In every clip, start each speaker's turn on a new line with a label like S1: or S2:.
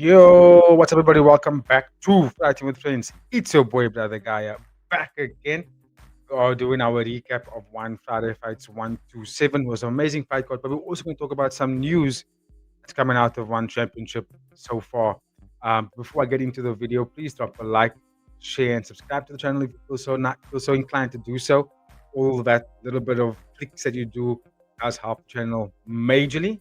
S1: Yo, what's up, everybody? Welcome back to Fighting with Friends. It's your boy, brother Gaia, back again. We are doing our recap of one Friday fights 127. It was an amazing fight card, but we're also going to talk about some news that's coming out of one championship so far. Before I get into the video, please drop a like, share, and subscribe to the channel if you feel so inclined to do so. All of that little bit of clicks that you do does help the channel majorly.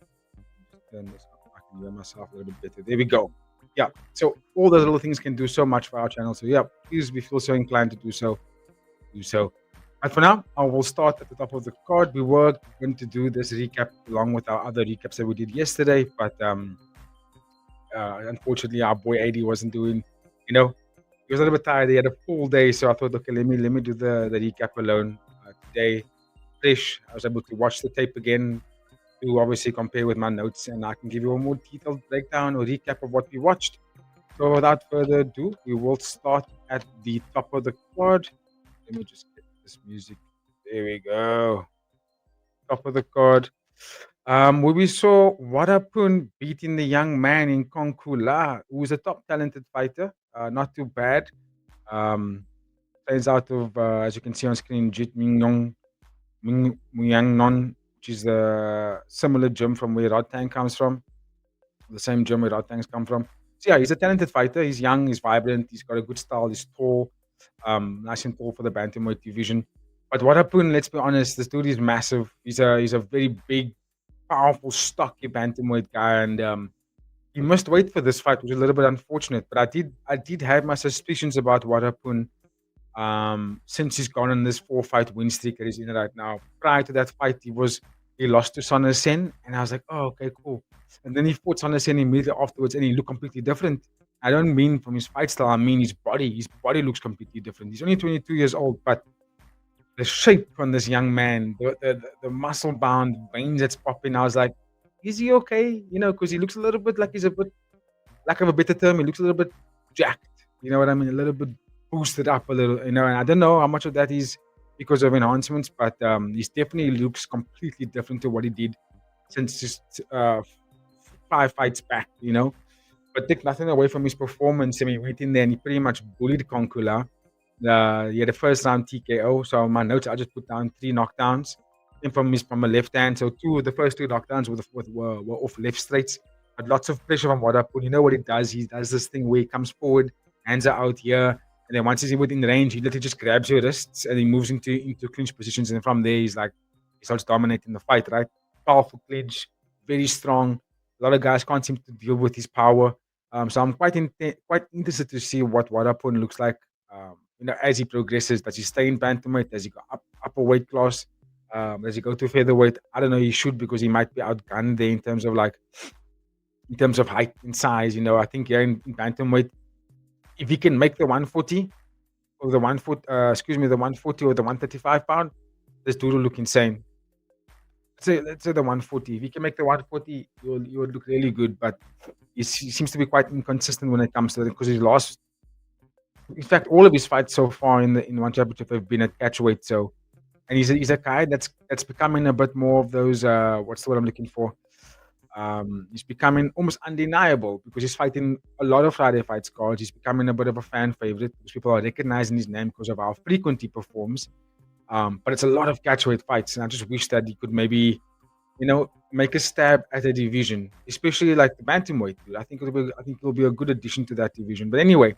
S1: Turn this up. I can hear myself a little bit better. There we go. Yeah. So all those little things can do so much for our channel. So yeah, please, if you feel so inclined to do so, do so. But for now, I will start at the top of the card. We were going to do this recap along with our other recaps that we did yesterday, but unfortunately, our boy AD wasn't doing. He was a little bit tired. He had a full day, so I thought, okay, let me do the recap alone today. Fresh. I was able to watch the tape again, to obviously compare with my notes, and I can give you a more detailed breakdown or recap of what we watched. So without further ado, we will start at the top of the card. Let me just get this music. There we go. Top of the card. Where we saw Wadapun beating the young man in Konkula, who's a top talented fighter. Not too bad. Um, Plays out of, as you can see on screen, Jit Myang Non, which is a similar gym from where Rodtang comes from, the same gym where Rodtang's come from. So yeah, he's a talented fighter. He's young, he's vibrant, he's got a good style, he's tall, nice and tall for the bantamweight division. But what happened? Let's be honest, this dude is massive. He's a very big, powerful, stocky bantamweight guy, and he must wait for this fight, which is a little bit unfortunate. But I did have my suspicions about what happened since he's gone on this 4-fight win streak that he's in right now. Prior to that fight, he lost to Son Sen, and I was like, oh, okay, cool. And then he fought Son Sen immediately afterwards, and he looked completely different. I don't mean from his fight style, I mean his body. His body looks completely different. He's only 22 years old, but the shape on this young man, the muscle bound veins that's popping, I was like, is he okay? Because he looks a little bit like he's a bit, lack of a better term, he looks a little bit jacked. You know what I mean? A little bit boosted up a little, and I don't know how much of that is because of enhancements, but he definitely looks completely different to what he did since just 5 fights back. But take nothing away from his performance. I mean, he went in there and he pretty much bullied Konkula. He had a first round TKO. So on my notes, I just put down 3 knockdowns. And from a left hand. So the first 2 knockdowns were off left straights. But lots of pressure from Wadapun. You know what he does? He does this thing where he comes forward, hands are out here, and then once he's within range, he literally just grabs your wrists and he moves into clinch positions. And from there, he starts dominating the fight, right? Powerful clinch, very strong. A lot of guys can't seem to deal with his power. So I'm quite interested to see what Wadapun looks like. As he progresses, does he stay in bantamweight? Does he go upper weight class? Does he go to featherweight? I don't know. He should, because he might be outgunned there in terms of height and size. I think here in bantamweight, if he can make the 140 or the 140 or the 135 pound, this dude will look insane. Let's say the 140. If he can make the 140, you'll look really good. But he seems to be quite inconsistent when it comes to that, because he's lost. In fact, all of his fights so far in one championship have been at catchweight. So, and he's a guy that's becoming a bit more of those. What's the word I'm looking for? He's becoming almost undeniable, because he's fighting a lot of Friday fights cards. He's becoming a bit of a fan favorite, because people are recognizing his name because of how frequent he performs. But it's a lot of catchweight fights, and I just wish that he could maybe, make a stab at a division, especially like the bantamweight. I think it'll be a good addition to that division. But anyway,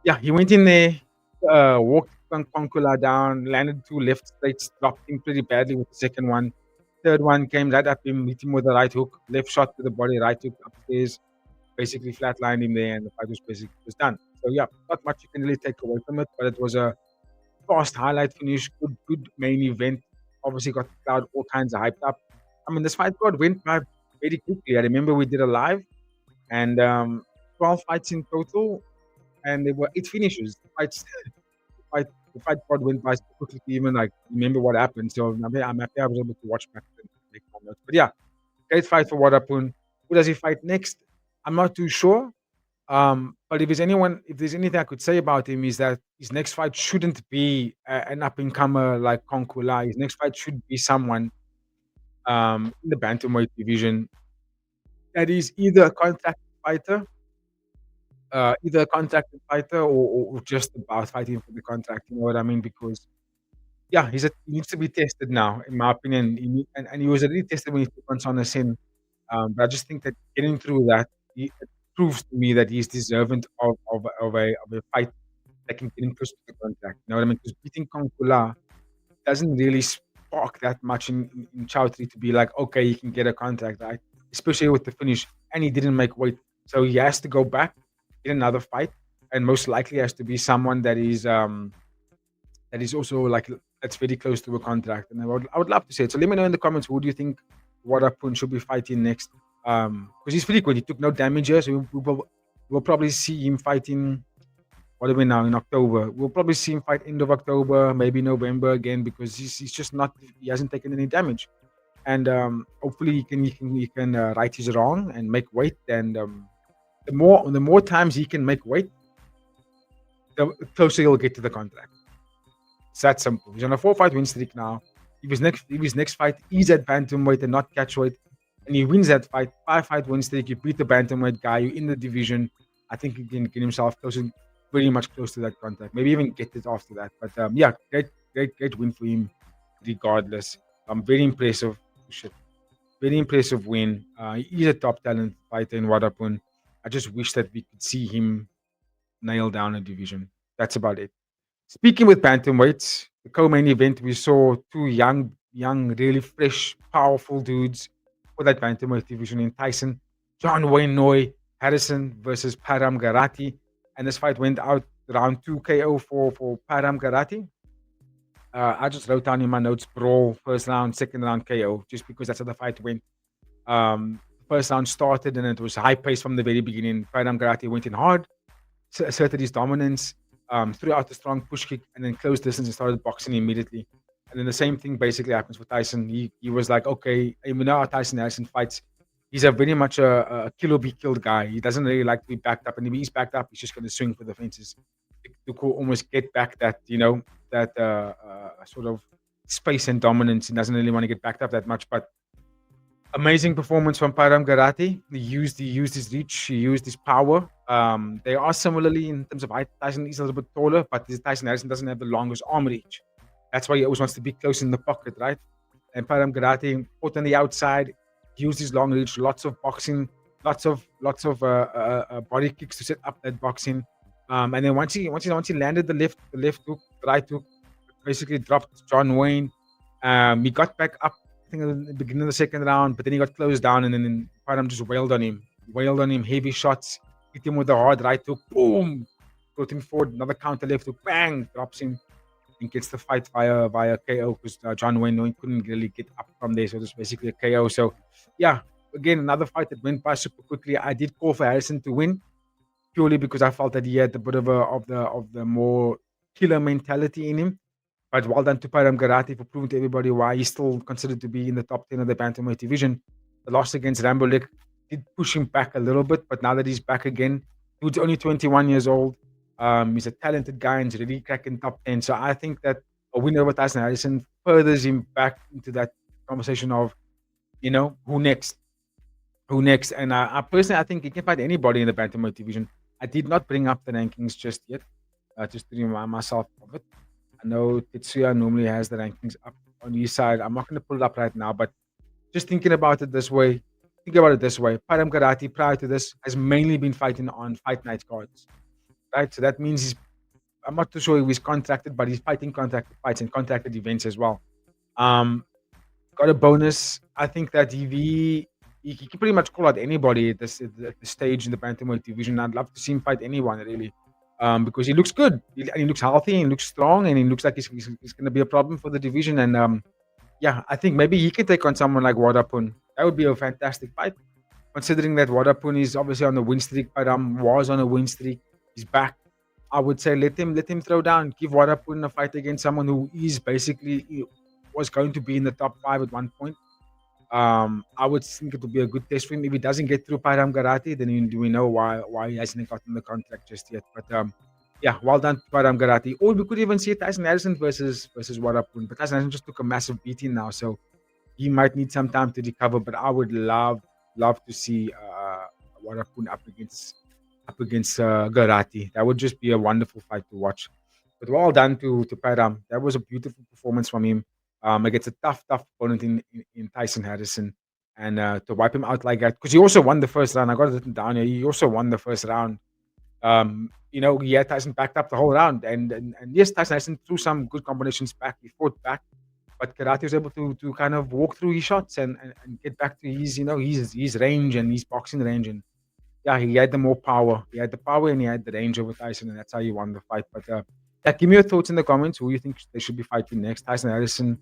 S1: yeah, he went in there, walked Konkula down, landed 2 left straights, dropped him pretty badly with the second one. Third one came right up him, hit him with a right hook, left shot to the body, right hook upstairs, basically flatlined him there, and the fight was done. So yeah, not much you can really take away from it, but it was a fast highlight finish, good main event. Obviously got the crowd all kinds of hyped up. I mean, this fight card went by very quickly. I remember we did a live, and 12 fights in total, and there were 8 finishes. The fight card went by so quickly to even like remember what happened. So I'm happy I was able to watch back and make my notes. But yeah, great fight for Wadapun. Who does he fight next? I'm not too sure. But if there's anything I could say about him, is that his next fight shouldn't be an up and comer like Konkula. His next fight should be someone in the bantamweight division that is either a contact fighter either a contracted fighter or just about fighting for the contract. You know what I mean? Because yeah, he needs to be tested now, in my opinion. And he was already tested when he took on Son Sin. But I just think that getting through that, it proves to me that he's deserving of a fight that can get him close to the contract. You know what I mean? Because beating Konkula doesn't really spark that much in Chowdhury to be like, okay, he can get a contract, right? Especially with the finish. And he didn't make weight. So he has to go back in another fight. And most likely has to be someone that is also like that's very close to a contract. And I would love to see it. So let me know in the comments who do you think Wadapun should be fighting next? Because he's pretty good. He took no damage here, so we'll probably see him fighting. What are we now in October? We'll probably see him fight end of October, maybe November again, because he's just not. He hasn't taken any damage, and hopefully he can right his wrong and make weight. And the more times he can make weight, the closer he'll get to the contract. It's that simple. He's on a 4-fight win streak now. If his next fight is at bantamweight and not catchweight, and he wins that fight, 5-fight win streak, you beat the bantamweight guy, you're in the division. I think he can get himself closer, very much close to that contract. Maybe even get it after that. But yeah, great win for him, regardless. Very impressive. Shit, very impressive win. He's a top talent fighter in Wadapun. I just wish that we could see him nail down a division. That's about it. Speaking with bantamweights, the co-main event, we saw two young, really fresh, powerful dudes for that bantamweight division in Tyson, John Wayne Noy Harrison versus Param Garati, and this fight went out round 2 KO for Param Garati. I just wrote down in my notes brawl, first round, second round KO, just because that's how the fight went. First round started and it was high pace from the very beginning. Param Garati went in hard, asserted his dominance, threw out a strong push kick, and then closed distance and started boxing immediately. And then the same thing basically happens with Tyson. He was like, okay, we know how Tyson Harrison fights. He's a very much a kill or be killed guy. He doesn't really like to be backed up, and if he's backed up, he's just going to swing for the fences to almost get back that that sort of space and dominance. He doesn't really want to get backed up that much, but amazing performance from Param Garati. He used his reach. He used his power. They are similarly in terms of height. Tyson is a little bit taller, but Tyson Harrison doesn't have the longest arm reach. That's why he always wants to be close in the pocket, right? And Param Garati fought on the outside, used his long reach, lots of boxing, lots of body kicks to set up that boxing. And then once he landed the left hook, the right hook, basically dropped John Wayne. He got back up, I think, at the beginning of the second round, but then he got closed down, and then Param just wailed on him, heavy shots, hit him with a hard right hook, boom, brought him forward, another counter left hook, bang, drops him, and gets the fight via KO because John Wayne couldn't really get up from there, so it was basically a KO. So, yeah, again, another fight that went by super quickly. I did call for Harrison to win purely because I felt that he had a bit of the more killer mentality in him. But well done to Param Garati for proving to everybody why he's still considered to be in the top 10 of the bantamweight division. The loss against Rambolek did push him back a little bit, but now that he's back again, dude's only 21 years old. He's a talented guy and he's really cracking top 10. So I think that a win over Tyson Harrison furthers him back into that conversation of, who next? Who next? And I personally, I think he can fight anybody in the bantamweight division. I did not bring up the rankings just yet, just to remind myself of it. I know Tetsuya normally has the rankings up on his side. I'm not going to pull it up right now, but just thinking about it this way, Param Garati prior to this has mainly been fighting on fight night cards, right? So that means I'm not too sure if he's contracted, but he's fighting contracted fights and contracted events as well. Got a bonus. I think that he can pretty much call out anybody at this stage in the bantamweight division. I'd love to see him fight anyone, really. Because he looks good, and he looks healthy, and he looks strong, and he looks like he's going to be a problem for the division. And yeah, I think maybe he can take on someone like Wadapun. That would be a fantastic fight, considering that Wadapun is obviously on a win streak, but was on a win streak. He's back. I would say let him throw down, give Wadapun a fight against someone who is basically was going to be in the top 5 at one point. I would think it would be a good test for him. If he doesn't get through Param Garati, then we know why he hasn't gotten the contract just yet. But yeah, well done to Param Garati. Or we could even see Tyson Harrison versus Wadapun. But Tyson Harrison just took a massive beating now, so he might need some time to recover. But I would love to see Wadapun up against up against Garati. That would just be a wonderful fight to watch. But well done to Param. That was a beautiful performance from him. Against a tough opponent in Tyson Harrison. And to wipe him out like that, because he also won the first round. I got it written down here. He also won the first round. He had Tyson backed up the whole round. And yes, Tyson Harrison threw some good combinations back. He fought back. But Karate was able to kind of walk through his shots and get back to his range and his boxing range. And yeah, he had the more power. He had the power and he had the range over Tyson, and that's how he won the fight. But yeah, give me your thoughts in the comments. Who you think they should be fighting next? Tyson Harrison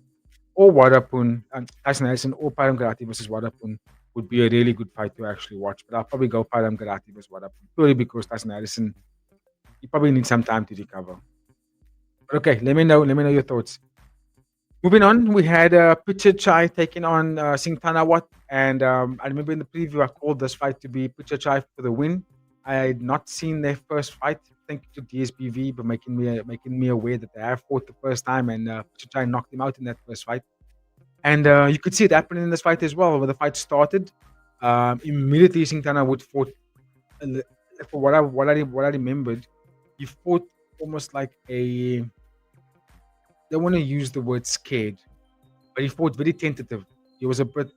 S1: or Wadapun? Tyson Harrison or Param Karate versus Wadapun would be a really good fight to actually watch. But I'll probably go Param Karate versus Wadapun purely because Tyson Harrison, he probably needs some time to recover. But okay, let me know. Let me know your thoughts. Moving on, we had Prajanchai taking on Singh Thanawat, and I remember in the preview I called this fight to be Prajanchai for the win. I had not seen their first fight. Thank you to DSBV for making me aware that they have fought the first time, and Prajanchai knocked him out in that first fight. And you could see it happening in this fight as well. When the fight started, immediately Singh Thanawat fought. For what I remembered, he fought almost like a. I don't want to use the word scared, but he fought very tentative. He was a bit,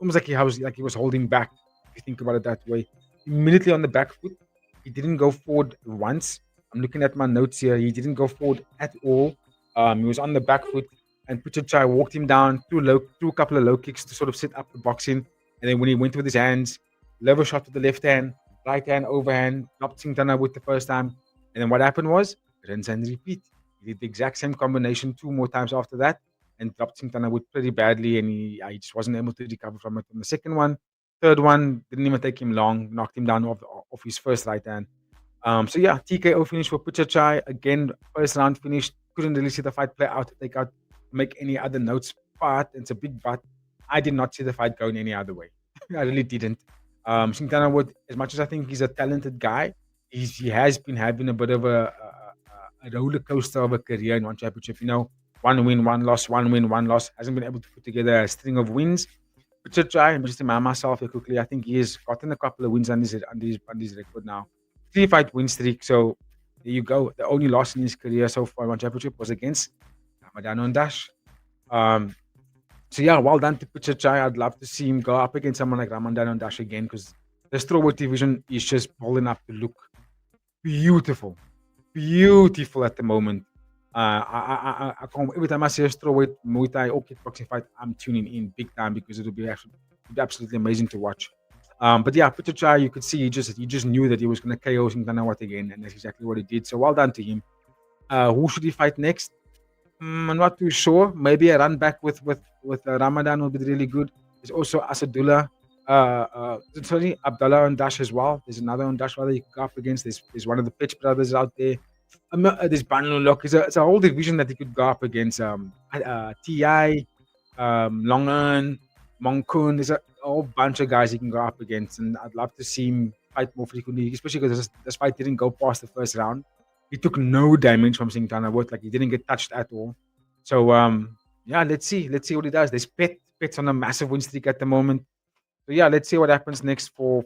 S1: almost like he was holding back. If you think about it that way, immediately on the back foot, he didn't go forward once. I'm looking at my notes here. He didn't go forward at all. He was on the back foot, and Prajanchai walked him down, threw a couple of low kicks to sort of set up the boxing, and then when he went with his hands, lever shot with the left hand, right hand overhand, dropped Singtana with the first time, and then what happened was rinse and repeat. He did the exact same combination 2 more times after that and dropped Singtana Wood pretty badly, and he just wasn't able to recover from it. On the second one, third one didn't even take him long, knocked him down off his first right hand. So yeah, TKO finish for Prajanchai. Again, first round finished. Couldn't really see the fight play out, make any other notes. But it's a big but. I did not see the fight going any other way. I really didn't. Singtana Wood, as much as I think he's a talented guy, he has been having a bit of a roller coaster of a career in one championship. One win, one loss, one win, one loss. Hasn't been able to put together a string of wins. Prajanchai, and just to remind myself here quickly, I think he has gotten a couple of wins on his record now. 3-fight win streak. So there you go. The only loss in his career so far in one championship was against Ramadano Dash. So yeah, well done to Prajanchai. I'd love to see him go up against someone like Ramadano Dash again, because the strawweight division is just balling up to look beautiful at the moment. I can't, every time I see a strawweight Muay Thai or kickboxing fight, I'm tuning in big time because it'll be absolutely amazing to watch. But yeah, Prajanchai, you could see he just knew that he was going to KO Singtanawat again, and that's exactly what he did. So well done to him. Who should he fight next? I'm not too sure. Maybe a run back with Ramadan would be really good. There's also Asadullah. Abdullah on Dash as well. There's another on Dash brother you can go up against. There's one of the Pitch brothers out there. There's Banlulok. It's a whole division that he could go up against. Ti, Longan, Monkun. There's a whole bunch of guys he can go up against, and I'd love to see him fight more frequently, especially because this fight didn't go past the first round. He took no damage from Singtana Wood, like he didn't get touched at all. So yeah, let's see what he does. There's Pet's on a massive win streak at the moment. So yeah, let's see what happens next for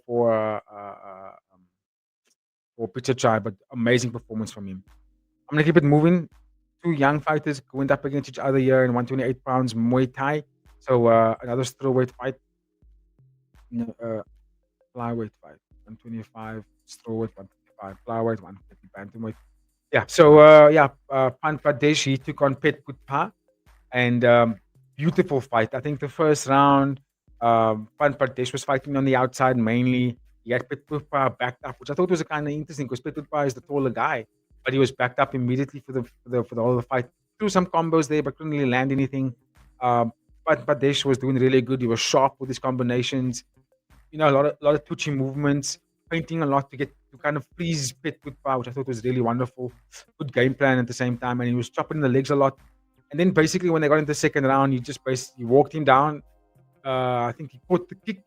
S1: Prajanchai, but amazing performance from him. I'm gonna keep it moving. 2 young fighters went up against each other here in 128 pounds Muay Thai. So another strawweight fight, flyweight fight, 125 strawweight, 155 flyweight, 150 bantamweight. Yeah. So Pan Pradesh, he took on Pet Putpa, and beautiful fight. I think the first round, Pan Pradesh was fighting on the outside mainly. He had Pet Putpa backed up, which I thought was kind of interesting because Pet Putpa is the taller guy, but he was backed up immediately for the whole of the fight. Threw some combos there, but couldn't really land anything. Pan Pradesh was doing really good. He was sharp with his combinations. A lot of twitchy movements, painting a lot to kind of please Pet Putpa, which I thought was really wonderful. Good game plan at the same time, and he was chopping the legs a lot. And then basically when they got into the second round, he walked him down. I think he caught the kick.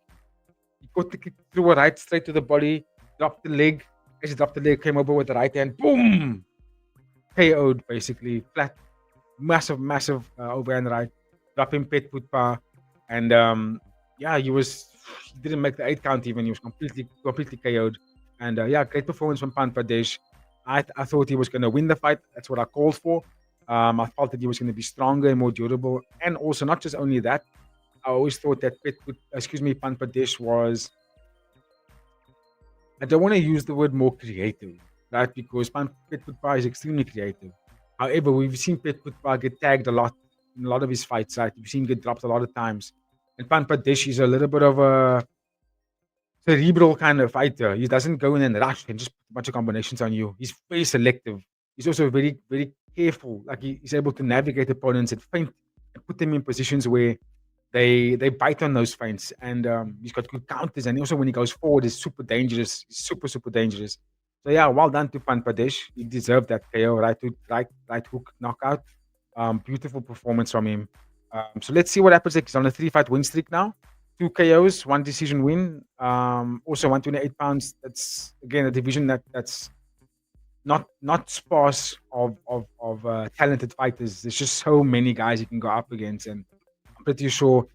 S1: He caught the kick, threw a right straight to the body, dropped the leg. As he dropped the leg, came over with the right hand, boom, KO'd basically flat, massive overhand right, dropping Pet Putpa, and he didn't make the 8 count even. He was completely KO'd. And yeah, great performance from Pan Pradesh. I thought he was going to win the fight. That's what I called for. I felt that he was going to be stronger and more durable. And also, not just only that, I always thought that Pan Pradesh was, I don't want to use the word more creative, right? Because Pet Putpa is extremely creative. However, we've seen Pet Putpa get tagged a lot in a lot of his fights, right? We've seen him get dropped a lot of times. And Pan Pradesh is a little bit of a cerebral kind of fighter. He doesn't go in and rush and just put a bunch of combinations on you. He's very selective. He's also very, very careful. Like he's able to navigate opponents and feint and put them in positions where they bite on those feints. And he's got good counters. And also when he goes forward, he's super dangerous. He's super, super dangerous. So yeah, well done to Pan Pradesh. He deserved that KO, right hook knockout. Beautiful performance from him. So let's see what happens. He's on a 3-fight win streak now. 2 KOs, 1 decision win. Also 128 pounds. That's again a division that's not sparse of talented fighters. There's just so many guys you can go up against, and I'm pretty sure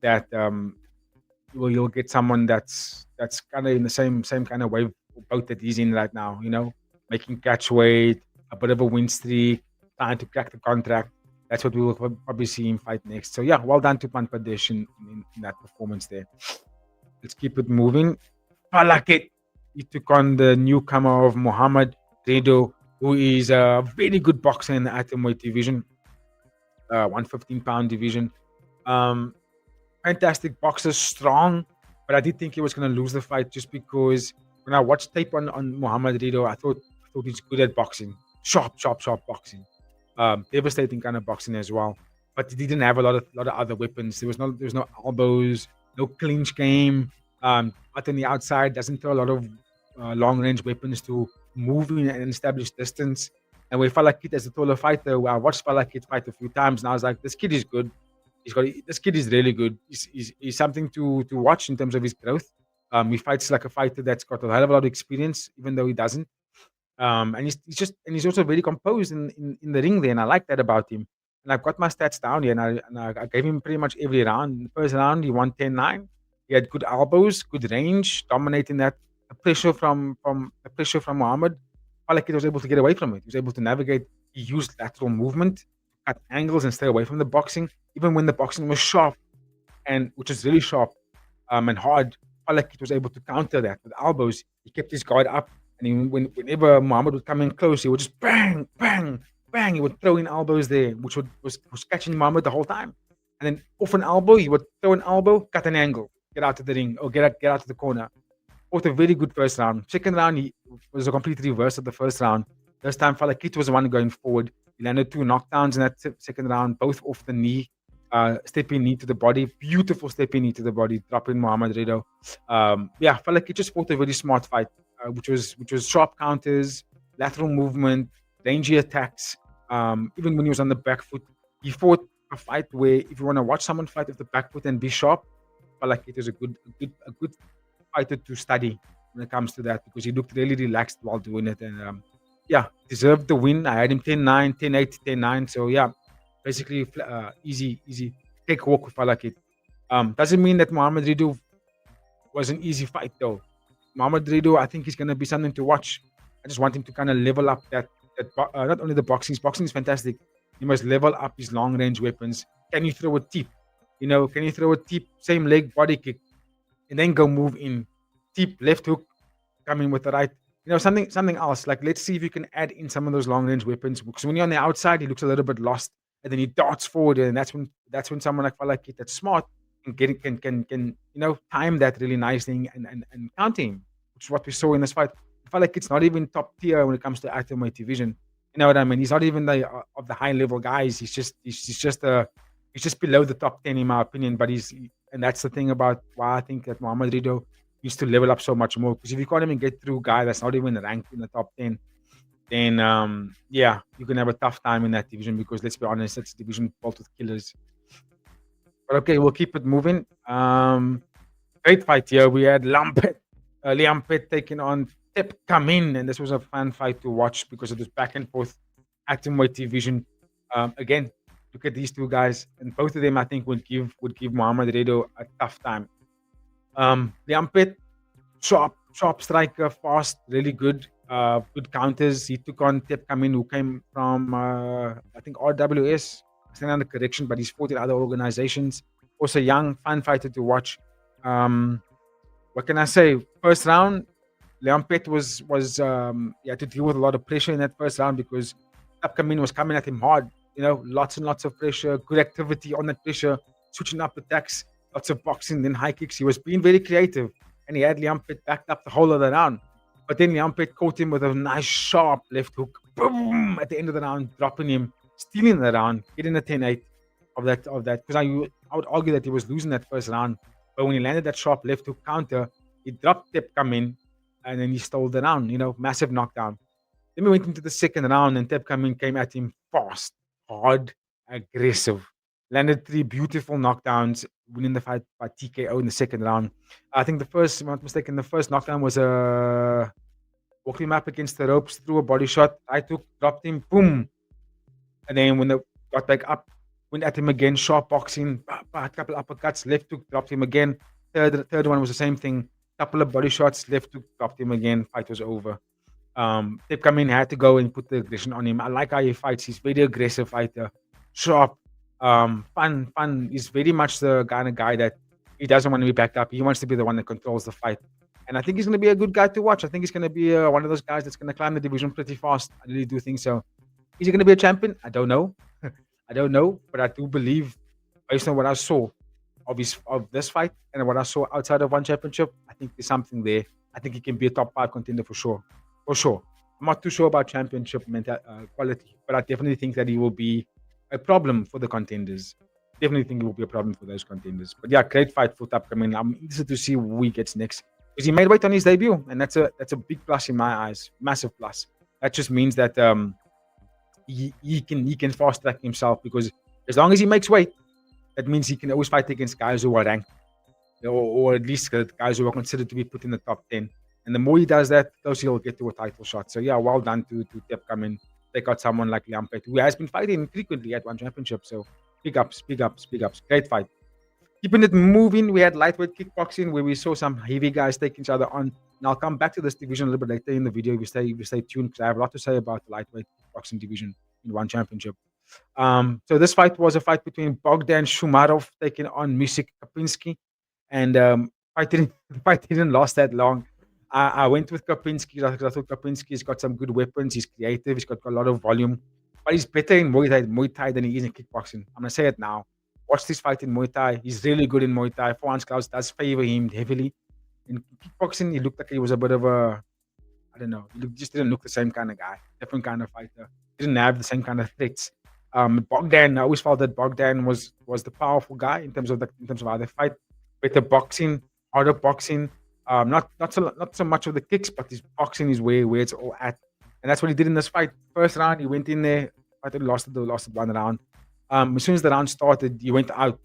S1: that you'll get someone that's kind of in the same kind of wave boat that he's in right now. You know, making catch weight, a bit of a win streak, trying to crack the contract. That's what we will probably see him fight next. So yeah, well done to Pan Pradesh in that performance there. Let's keep it moving. Palakit, he took on the newcomer of Muhammad Redo, who is a very good boxer in the atomweight division, 115-pound division. Fantastic boxer, strong, but I did think he was going to lose the fight just because when I watched tape on Muhammad Redo, I thought he's good at boxing, sharp boxing. Devastating kind of boxing as well. But he didn't have a lot of other weapons. There was no elbows, no clinch game. Out on the outside, doesn't throw a lot of long range weapons to move in and establish distance. And with Falakit as a taller fighter, I watched Falakit fight a few times, and I was like, this kid is good. This kid is really good. He's something to watch in terms of his growth. He fights like a fighter that's got a hell of a lot of experience, even though he doesn't. And he's also very composed in the ring there, and I like that about him. And I've got my stats down here, and I gave him pretty much every round. In the first round, he won 10-9. He had good elbows, good range, dominating that. The pressure from Muhammad, Falakit was able to get away from it. He was able to navigate. He used lateral movement, cut angles, and stay away from the boxing, even when the boxing was sharp, and which is really sharp and hard. Falakit was able to counter that with elbows. He kept his guard up. And whenever Muhammad would come in close, he would just bang, bang, bang. He would throw in elbows there, which was catching Muhammad the whole time. And then off an elbow, he would throw an elbow, cut an angle, get out of the ring, or get out of the corner. Fought a very good first round. Second round, he was a complete reverse of the first round. This time, Falakit was the one going forward. He landed 2 knockdowns in that second round, both off the knee. Stepping knee to the body, beautiful stepping knee to the body, dropping Muhammad Redo. Yeah, Falakit just fought a very smart fight. Which was sharp counters, lateral movement, rangy attacks. Even when he was on the back foot, he fought a fight where if you want to watch someone fight with the back foot and be sharp, Falakit is a good fighter to study when it comes to that because he looked really relaxed while doing it. And yeah, deserved the win. I had him 10-9, 10-8, 10-9. So yeah, basically easy take walk with Falakit. Doesn't mean that Muhammad Redo was an easy fight though. Muhammad Redo, I think he's going to be something to watch. I just want him to kind of level up that not only the boxing is fantastic. He must level up his long range weapons. Can you throw a tip? Can you throw a tip, same leg, body kick, and then go move in? Tip, left hook, come in with the right. Something else. Like, let's see if you can add in some of those long range weapons. Because when you're on the outside, he looks a little bit lost. And then he darts forward. And that's when someone like Falakit that's smart can time that really nicely and counter him, which is what we saw in this fight. I felt like it's not even top tier when it comes to atomweight division. You know what I mean? He's not even the of the high level guys. He's just below the top 10 in my opinion. But and that's the thing about why I think that Muhammad Redo needs to level up so much more. Because if you can't even get through a guy that's not even ranked in the top 10, then yeah, you can have a tough time in that division. Because let's be honest, it's a division built with killers. But okay, we'll keep it moving. Great fight here. We had Liampet taking on Tep Kamin, and this was a fun fight to watch because it was back and forth atomweight division. Again, look at these two guys, and both of them I think would give Muhammad Redo a tough time. Liampet, sharp, sharp striker, fast, really good. Good counters. He took on Tep Kamin, who came from I think RWS. I stand under correction, but he's fought in other organizations. Also, young, fun fighter to watch. Um, what can I say? First round, Leon Pet was he had to deal with a lot of pressure in that first round because Upcoming was coming at him hard. You know, lots and lots of pressure, good activity on that pressure, switching up attacks, lots of boxing, then high kicks. He was being very creative, and he had Liam Pet backed up the whole of the round. But then Liam Pet caught him with a nice sharp left hook, boom, at the end of the round, dropping him, stealing the round, getting a 10-8 of that. Because I would argue that he was losing that first round, but when he landed that sharp left hook counter, he dropped Tep Kamin, and then he stole the round. You know, massive knockdown. Then we went into the second round, and Tep Kamin came at him fast, hard, aggressive. Landed 3 beautiful knockdowns, winning the fight by TKO in the second round. I think the first, if I'm not mistaken, the first knockdown was a walked him up against the ropes, threw a body shot. I took, dropped him, boom. And then when they got back up, went at him again, sharp boxing, a couple uppercuts, left hook, dropped him again. Third one was the same thing, couple of body shots, left hook, dropped him again. Fight was over. Tip Kamin had to go and put the aggression on him. I like how he fights. He's very aggressive fighter, sharp, fun. He's very much the kind of guy that he doesn't want to be backed up. He wants to be the one that controls the fight. And I think he's going to be a good guy to watch. I think he's going to be one of those guys that's going to climb the division pretty fast. I really do think so. Is he going to be a champion? I don't know. I don't know, but I do believe, based on what I saw of this fight and what I saw outside of one championship, I think there's something there. I think he can be a top 5 contender for sure. For sure. I'm not too sure about championship quality, but I definitely think that he will be a problem for the contenders. Definitely think he will be a problem for those contenders. But yeah, great fight for Tap Kamin. I'm interested to see who he gets next. Because he made weight on his debut, and that's a big plus in my eyes. Massive plus. That just means that he can fast track himself, because as long as he makes weight, that means he can always fight against guys who are ranked, or at least guys who are considered to be put in the top 10. And the more he does that, the closer he'll get to a title shot. So yeah, well done to Tep Kamin. Take out someone like Liam Pet, who has been fighting frequently at one championship. So big ups. Great fight. Keeping it moving, we had lightweight kickboxing where we saw some heavy guys take each other on. And I'll come back to this division a little bit later in the video. We stay tuned, because I have a lot to say about the lightweight kickboxing division in one championship. So this fight was a fight between Bogdan Shumarov taking on Misik Kapinski, and fight didn't last that long. I went with Kapinski because I thought Kapinski's got some good weapons. He's creative. He's got a lot of volume, but he's better in Muay Thai than he is in kickboxing. I'm gonna say it now. Watch this fight in Muay Thai. He's really good in Muay Thai. 4-ounce gloves does favor him heavily. In kickboxing, he looked like he was a bit of a, I don't know. He just didn't look the same kind of guy. Different kind of fighter. Didn't have the same kind of threats. Bogdan, I always felt that Bogdan was the powerful guy in terms of how they fight. Better boxing, harder boxing. Not so much of the kicks, but his boxing is where it's all at, and that's what he did in this fight. First round, he went in there. I think lost one round. As soon as the round started, he went out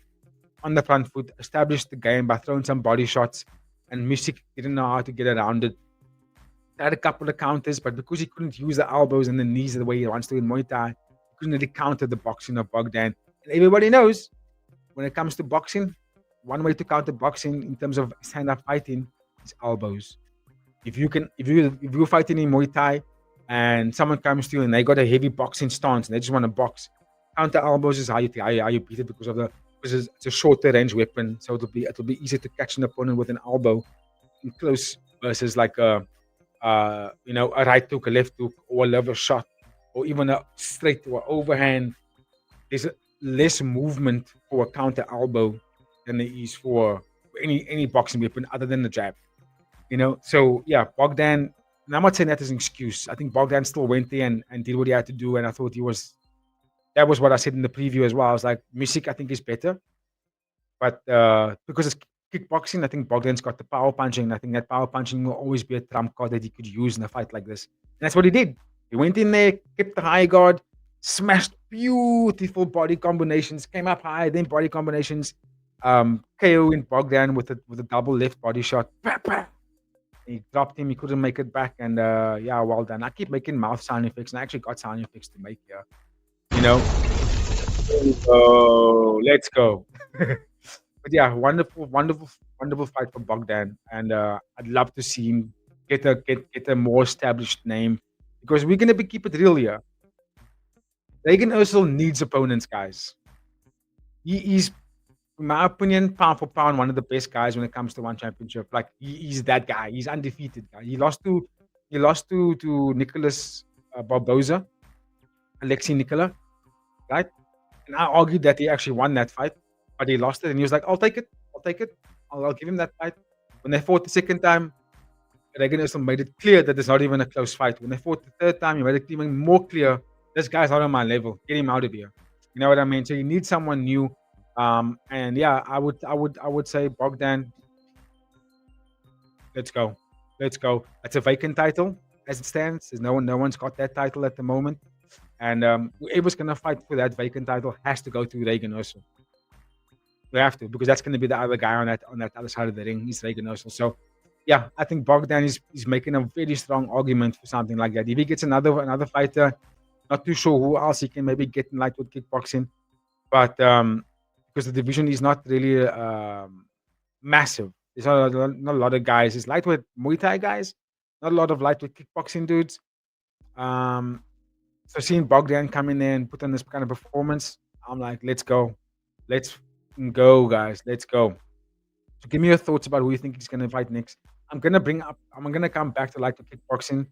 S1: on the front foot, established the game by throwing some body shots, and Misik didn't know how to get around it. He had a couple of counters, but because he couldn't use the elbows and the knees the way he wants to in Muay Thai, he couldn't really counter the boxing of Bogdan. And everybody knows, when it comes to boxing, one way to counter boxing in terms of stand-up fighting is elbows. If you're fighting in Muay Thai and someone comes to you and they got a heavy boxing stance and they just want to box, counter elbows is how you beat it, because it's a shorter range weapon, so it'll be easier to catch an opponent with an elbow in close versus like a right hook, a left hook, or a level shot, or even a straight or overhand. There's less movement for a counter elbow than there is for any boxing weapon other than the jab. So yeah, Bogdan, and I'm not saying that as an excuse. I think Bogdan still went there and did what he had to do, and I thought that was what I said in the preview as well. I was like, Misik, I think, is better, but because it's kickboxing, I think Bogdan's got the power punching, and I think that power punching will always be a trump card that he could use in a fight like this. And that's what he did. He went in there, kept the high guard, smashed beautiful body combinations, came up high, then body combinations, KO in Bogdan with a double left body shot. He dropped him. He couldn't make it back, and yeah, well done. I keep making mouth sound effects, and I actually got sound effects to make here. Let's go. But yeah, wonderful fight for Bogdan, and I'd love to see him get a more established name because we're gonna keep it real here. Reagan Ursel needs opponents, guys. He's, in my opinion, pound for pound, one of the best guys when it comes to one championship. Like he's that guy. He's undefeated guy. He lost to Nicholas Barboza, Alexei Nikola, right? And I argued that he actually won that fight, but he lost it, and he was like, "I'll take it. I'll take it. I'll give him that fight." When they fought the second time, Reagan Ursel made it clear that it's not even a close fight. When they fought the third time, he made it even more clear. This guy's not on my level. Get him out of here. You know what I mean? So you need someone new. And yeah, I would say Bogdan. Let's go. Let's go. It's a vacant title as it stands. There's no one's got that title at the moment. And whoever's gonna fight for that vacant title has to go through Reagan Ursel. We have to, because that's gonna be the other guy on that other side of the ring. He's Reagan Ursel. So yeah, I think Bogdan is making a very strong argument for something like that. If he gets another fighter, not too sure who else he can maybe get in lightweight kickboxing, but because the division is not really massive. There's not a lot of guys. It's lightweight Muay Thai guys, not a lot of lightweight kickboxing dudes. Um, so seeing Bogdan come in there and put on this kind of performance, I'm like, let's go, let's go, guys, let's go. So give me your thoughts about who you think he's going to fight next. I'm going to come back to lightweight kickboxing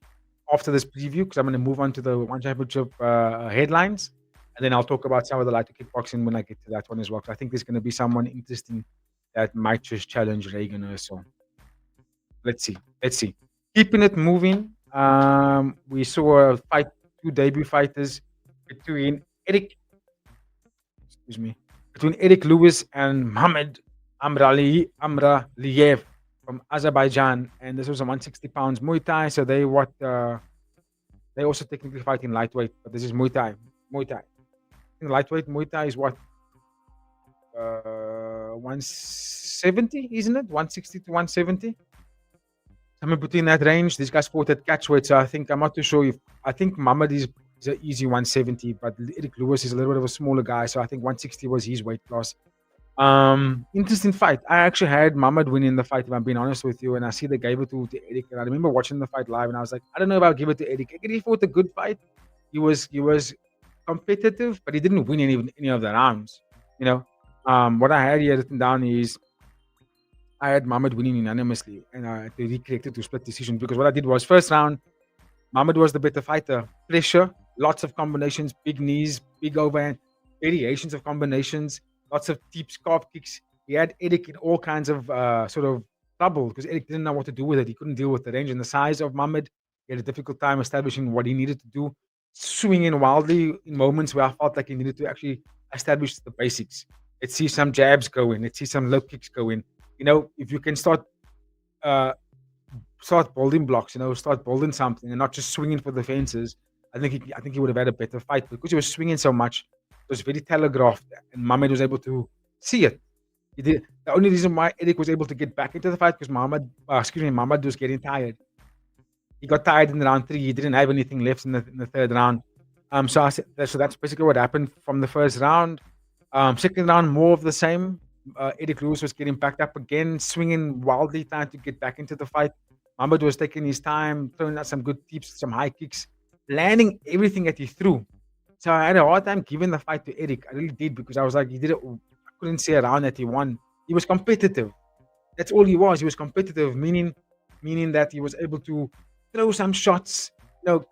S1: after this preview because I'm going to move on to the one championship headlines. And then I'll talk about some of the lightweight kickboxing when I get to that one as well. Because I think there's going to be someone interesting that might just challenge Reagan Ursel. Let's see. Let's see. Keeping it moving. We saw a fight, two debut fighters between Eric Lewis and Mohamed Amraliev from Azerbaijan, and this was a 160 pounds Muay Thai. So they also technically fight in lightweight, but this is Muay Thai. Muay Thai. I think lightweight Muay Thai is what 170, isn't it? 160 to 170. Somewhere between that range. These guys fought at catchweight, so I'm not too sure if I think Mohamed is an easy 170, but Eric Lewis is a little bit of a smaller guy, so I think 160 was his weight class. Interesting fight. I actually had Mohamed winning the fight, if I'm being honest with you, and I see they gave it to Eric. And I remember watching the fight live, and I was like, I don't know if I'll give it to Eric. He fought a good fight. He was competitive, but he didn't win any of the rounds. You know, what I had here written down is I had Mohamed winning unanimously, and I had to recorrect it to split decision because what I did was first round, Mohamed was the better fighter. Pressure, lots of combinations, big knees, big overhand, variations of combinations, lots of deep scarf kicks. He had Eric in all kinds of sort of trouble because Eric didn't know what to do with it. He couldn't deal with the range and the size of Mohamed. He had a difficult time establishing what he needed to do, swinging wildly in moments where I felt like he needed to actually establish the basics. Let's see some jabs go in. Let's see some low kicks go in. You know, if you can start building blocks, start building something and not just swinging for the fences, I think he would have had a better fight because he was swinging so much. It was very telegraphed, and Mohamed was able to see it. The only reason why Eric was able to get back into the fight because Mohamed was getting tired. He got tired in round 3. He didn't have anything left in the third round. So that's basically what happened from the first round. Second round, more of the same. Eric Lewis was getting backed up again, swinging wildly, trying to get back into the fight. Mohamed was taking his time, throwing out some good tips, some high kicks, landing everything that he threw. So I had a hard time giving the fight to Eric. I really did because I was like, he did it. I couldn't see a round that he won. He was competitive. That's all he was. He was competitive, meaning that he was able to throw some shots,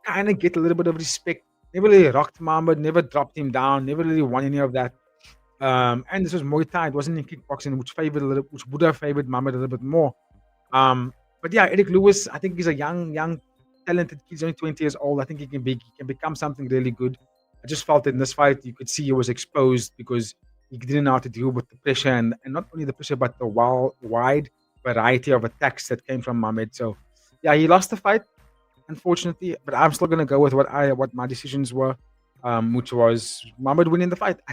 S1: kind of get a little bit of respect. Never really rocked Mohamed, never dropped him down, never really won any of that. And this was Muay Thai. It wasn't in kickboxing, which would have favored Mohamed a little bit more. But yeah, Eric Lewis, I think he's a young, talented kid. He's only 20 years old. I think he can become something really good. I just felt in this fight, you could see he was exposed because he didn't know how to deal with the pressure and not only the pressure, but the wide variety of attacks that came from Mohamed. So yeah, he lost the fight, unfortunately, but I'm still gonna go with what my decisions were. Which was Mohamed winning the fight. I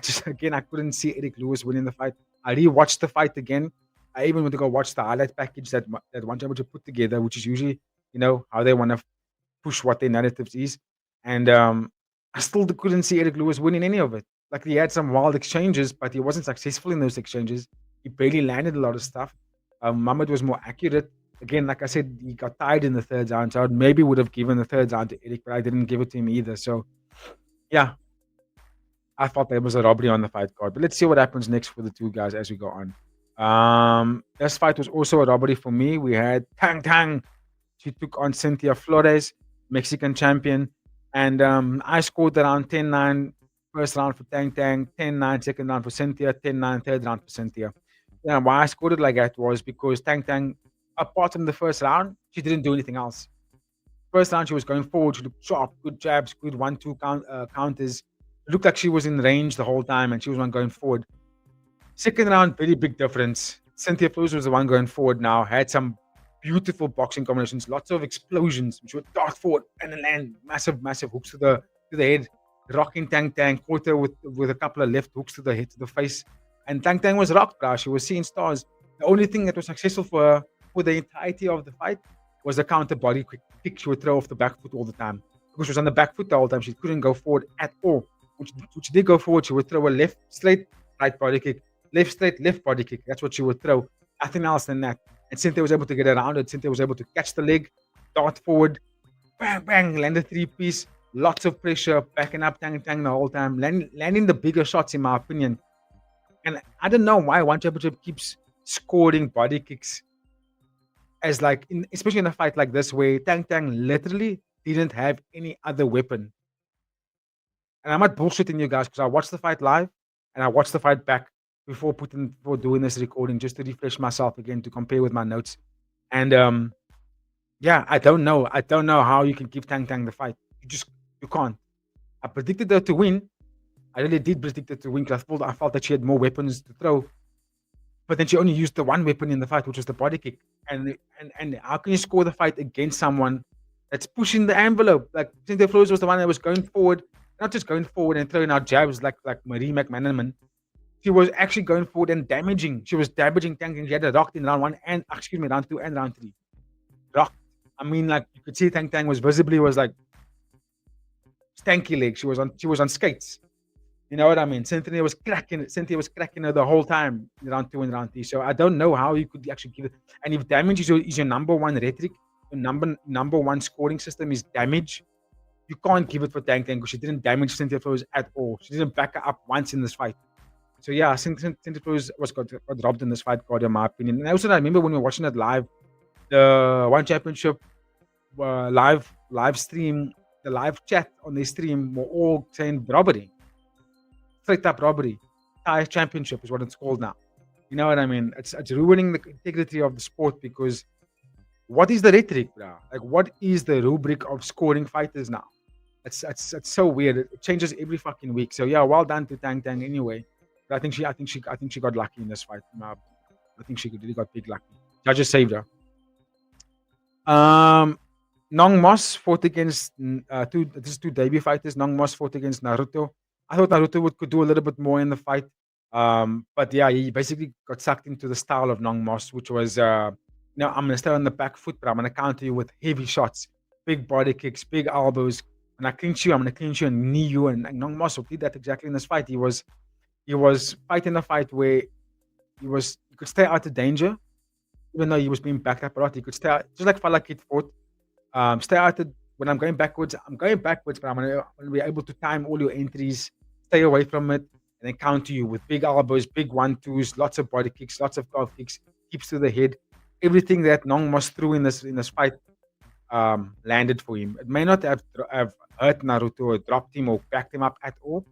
S1: couldn't see Eric Lewis winning the fight. I rewatched the fight again. I even went to go watch the highlight package that one championship put together, which is usually, how they want to push what their narratives is. And I still couldn't see Eric Lewis winning any of it. Like he had some wild exchanges, but he wasn't successful in those exchanges. He barely landed a lot of stuff. Mohamed was more accurate. Again, like I said, he got tired in the third round, so I maybe would have given the third round to Eric, but I didn't give it to him either. So, yeah, I thought there was a robbery on the fight card. But let's see what happens next for the two guys as we go on. This fight was also a robbery for me. We had Tang Tang. She took on Cynthia Flores, Mexican champion. And I scored around 10-9 first round for Tang Tang, 10-9 second round for Cynthia, 10-9 third round for Cynthia. Yeah, why I scored it like that was because Tang Tang, apart from the first round, she didn't do anything else. First round, she was going forward. She looked sharp, good jabs, good 1-2 counters. It looked like she was in range the whole time, and she was one going forward. Second round, very big difference. Cynthia Flores was the one going forward now. Had some beautiful boxing combinations, lots of explosions. She would dart forward and then land massive, massive hooks to the head. Rocking Tang Tang, caught her with a couple of left hooks to the head, to the face. And Tang Tang was rocked, bro. She was seeing stars. The only thing that was successful for her for the entirety of the fight was the counter body quick kick she would throw off the back foot all the time. Because she was on the back foot the whole time. She couldn't go forward at all. Which she did go forward, she would throw a left straight right body kick, left straight left body kick. That's what she would throw. Nothing else than that. And Cynthia was able to get around it. Cynthia was able to catch the leg, dart forward, bang, bang, land a three-piece. Lots of pressure, backing up Tang Tang the whole time, landing the bigger shots, in my opinion. And I don't know why One Championship keeps scoring body kicks as like, especially in a fight like this where Tang Tang literally didn't have any other weapon. And I'm not bullshitting you guys because I watched the fight live and I watched the fight back before doing this recording just to refresh myself again to compare with my notes. And yeah, I don't know how you can give Tang Tang the fight. You can't. I predicted her to win. I really did predict her to win because I felt that she had more weapons to throw. But then she only used the one weapon in the fight, which was the body kick. And how can you score the fight against someone that's pushing the envelope? Like Cynthia Flores was the one that was going forward, not just going forward and throwing out jabs like Marie McManaman. She was actually going forward and damaging. She was damaging Tang Tang. She had a rocked in round 1 and round 2 and round 3. Rocked. I mean, like you could see Tang Tang was like stanky leg. She was on skates. You know what I mean? Cynthia was cracking her the whole time in round 2 and round 3. So I don't know how you could actually give it. And if damage is your number one rhetoric, your number one scoring system is damage, you can't give it for Tang Tang because she didn't damage Cynthia Flores at all. She didn't back her up once in this fight. So yeah, Cynthia Flores got robbed in this fight, God, in my opinion. And also, I remember when we were watching it live, the One Championship live stream, the live chat on the stream were all saying robbery. Straight up robbery. Thai Championship is what it's called now. You know what I mean? It's ruining the integrity of the sport because what is the rhetoric, bro? Like, what is the rubric of scoring fighters now? It's so weird. It changes every fucking week. So yeah, well done to Tang Tang anyway. But I think she got lucky in this fight. I think she really got big lucky. Judges saved her. Nong Moss fought against two debut fighters. Nong Moss fought against Naruto. I thought Naruto could do a little bit more in the fight. But yeah, he basically got sucked into the style of Nong Moss, which was, I'm going to stay on the back foot, but I'm going to counter you with heavy shots, big body kicks, big elbows. When I clinch you, I'm going to clinch you and knee you. And Nong Moss did that exactly in this fight. He was fighting a fight where he could stay out of danger, even though he was being backed up a lot. He could stay out, just like Falakit fought. Stay out of, when I'm going backwards, but I'm going to be able to time all your entries, stay away from it, and then counter you with big elbows, big 1-2s, lots of body kicks, lots of calf kicks, kicks to the head. Everything that Nong Moss threw in this fight landed for him. It may not have hurt Naruto or dropped him or backed him up at all,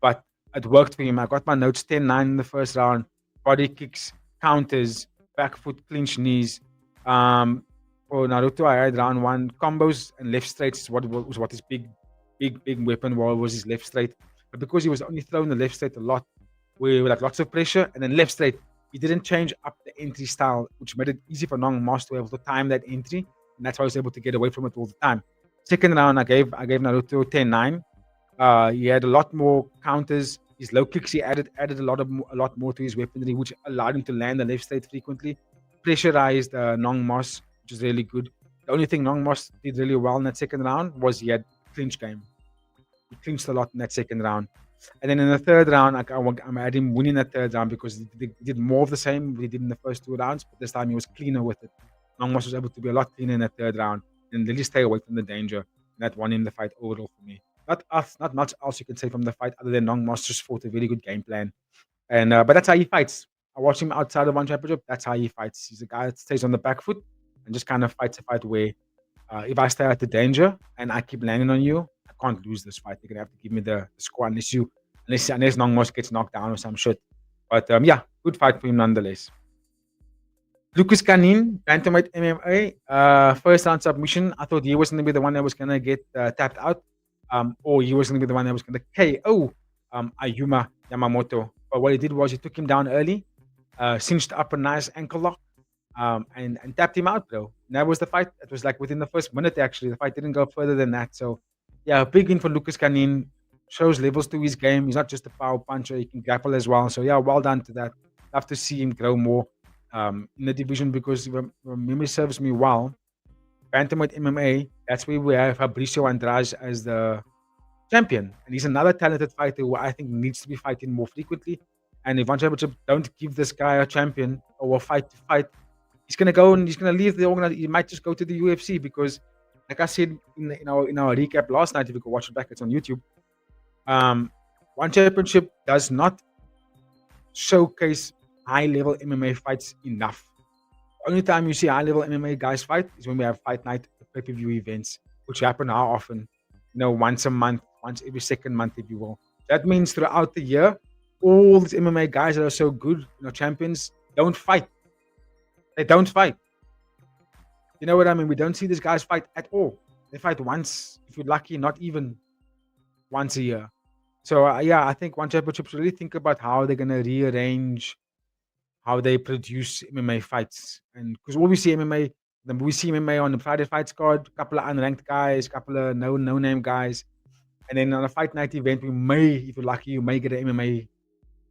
S1: but it worked for him. I got my notes 10-9 in the first round. Body kicks, counters, back foot, clinch knees. For Naruto, I had round 1 combos and left straights. What his big weapon was his left straight. But because he was only throwing the left straight a lot, we were like lots of pressure, and then left straight, he didn't change up the entry style, which made it easy for Nong Moss to be able to time that entry, and that's why he was able to get away from it all the time. Second round, I gave Naruto 10-9. He had a lot more counters. His low kicks, he added a lot more to his weaponry, which allowed him to land the left straight frequently. Pressurized Nong Moss, which is really good. The only thing Nong Moss did really well in that second round was he had clinch game. He clinched a lot in that second round. And then in the third round, I had him winning that third round because he did more of the same he did in the first 2 rounds, but this time he was cleaner with it. Nongmas was able to be a lot cleaner in that third round and really stay away from the danger. And that won him the fight overall for me. Not much else you can say from the fight other than Nongmas just fought a really good game plan. And but that's how he fights. I watch him outside of one championship. That's how he fights. He's a guy that stays on the back foot and just kind of fights a fight where if I stay out the danger and I keep landing on you, I can't lose this fight. You're gonna have to give me the score unless Nongmos gets knocked down or some shit. But yeah, good fight for him nonetheless. Lucas Canin, bantamweight MMA, first round submission. I thought he was going to be the one that was going to get tapped out, or he was going to be the one that was going to KO Ayuma Yamamoto. But what he did was he took him down early, cinched up a nice ankle lock, and tapped him out, bro. And that was the fight. It was like within the first minute, actually. The fight didn't go further than that. So, yeah, a big win for Lucas Canin. Shows levels to his game. He's not just a power puncher, he can grapple as well. So, yeah, well done to that. Love to see him grow more in the division because if memory serves me well, bantamweight MMA, that's where we have Fabricio Andrade as the champion. And he's another talented fighter who I think needs to be fighting more frequently. And if one championship don't give this guy a champion or a fight to fight, he's gonna go and he's gonna leave the organization. He might just go to the UFC because, like I said in our recap last night, if you could watch it back, it's on YouTube. One championship does not showcase high-level MMA fights enough. The only time you see high-level MMA guys fight is when we have fight night pay-per-view events, which happen how often? Once a month, once every second month, if you will. That means throughout the year, all these MMA guys that are so good, champions, don't fight. They don't fight. You know what I mean? We don't see these guys fight at all. They fight once, if you're lucky, not even once a year. So, yeah, I think one championship should really think about how they're going to rearrange how they produce MMA fights. And because all we see MMA, we see MMA on the Friday Fights card, a couple of unranked guys, a couple of no-name guys. And then on a fight night event, we may, if you're lucky, you may get an MMA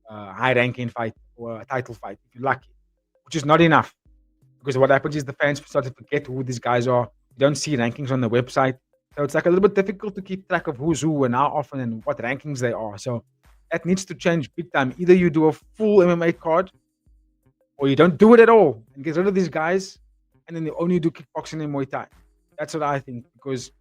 S1: high-ranking fight or a title fight, if you're lucky, which is not enough. Because what happens is the fans start to forget who these guys are. You don't see rankings on the website. So it's like a little bit difficult to keep track of who's who and how often and what rankings they are. So that needs to change big time. Either you do a full MMA card or you don't do it at all and get rid of these guys and then you only do kickboxing and Muay Thai. That's what I think. Because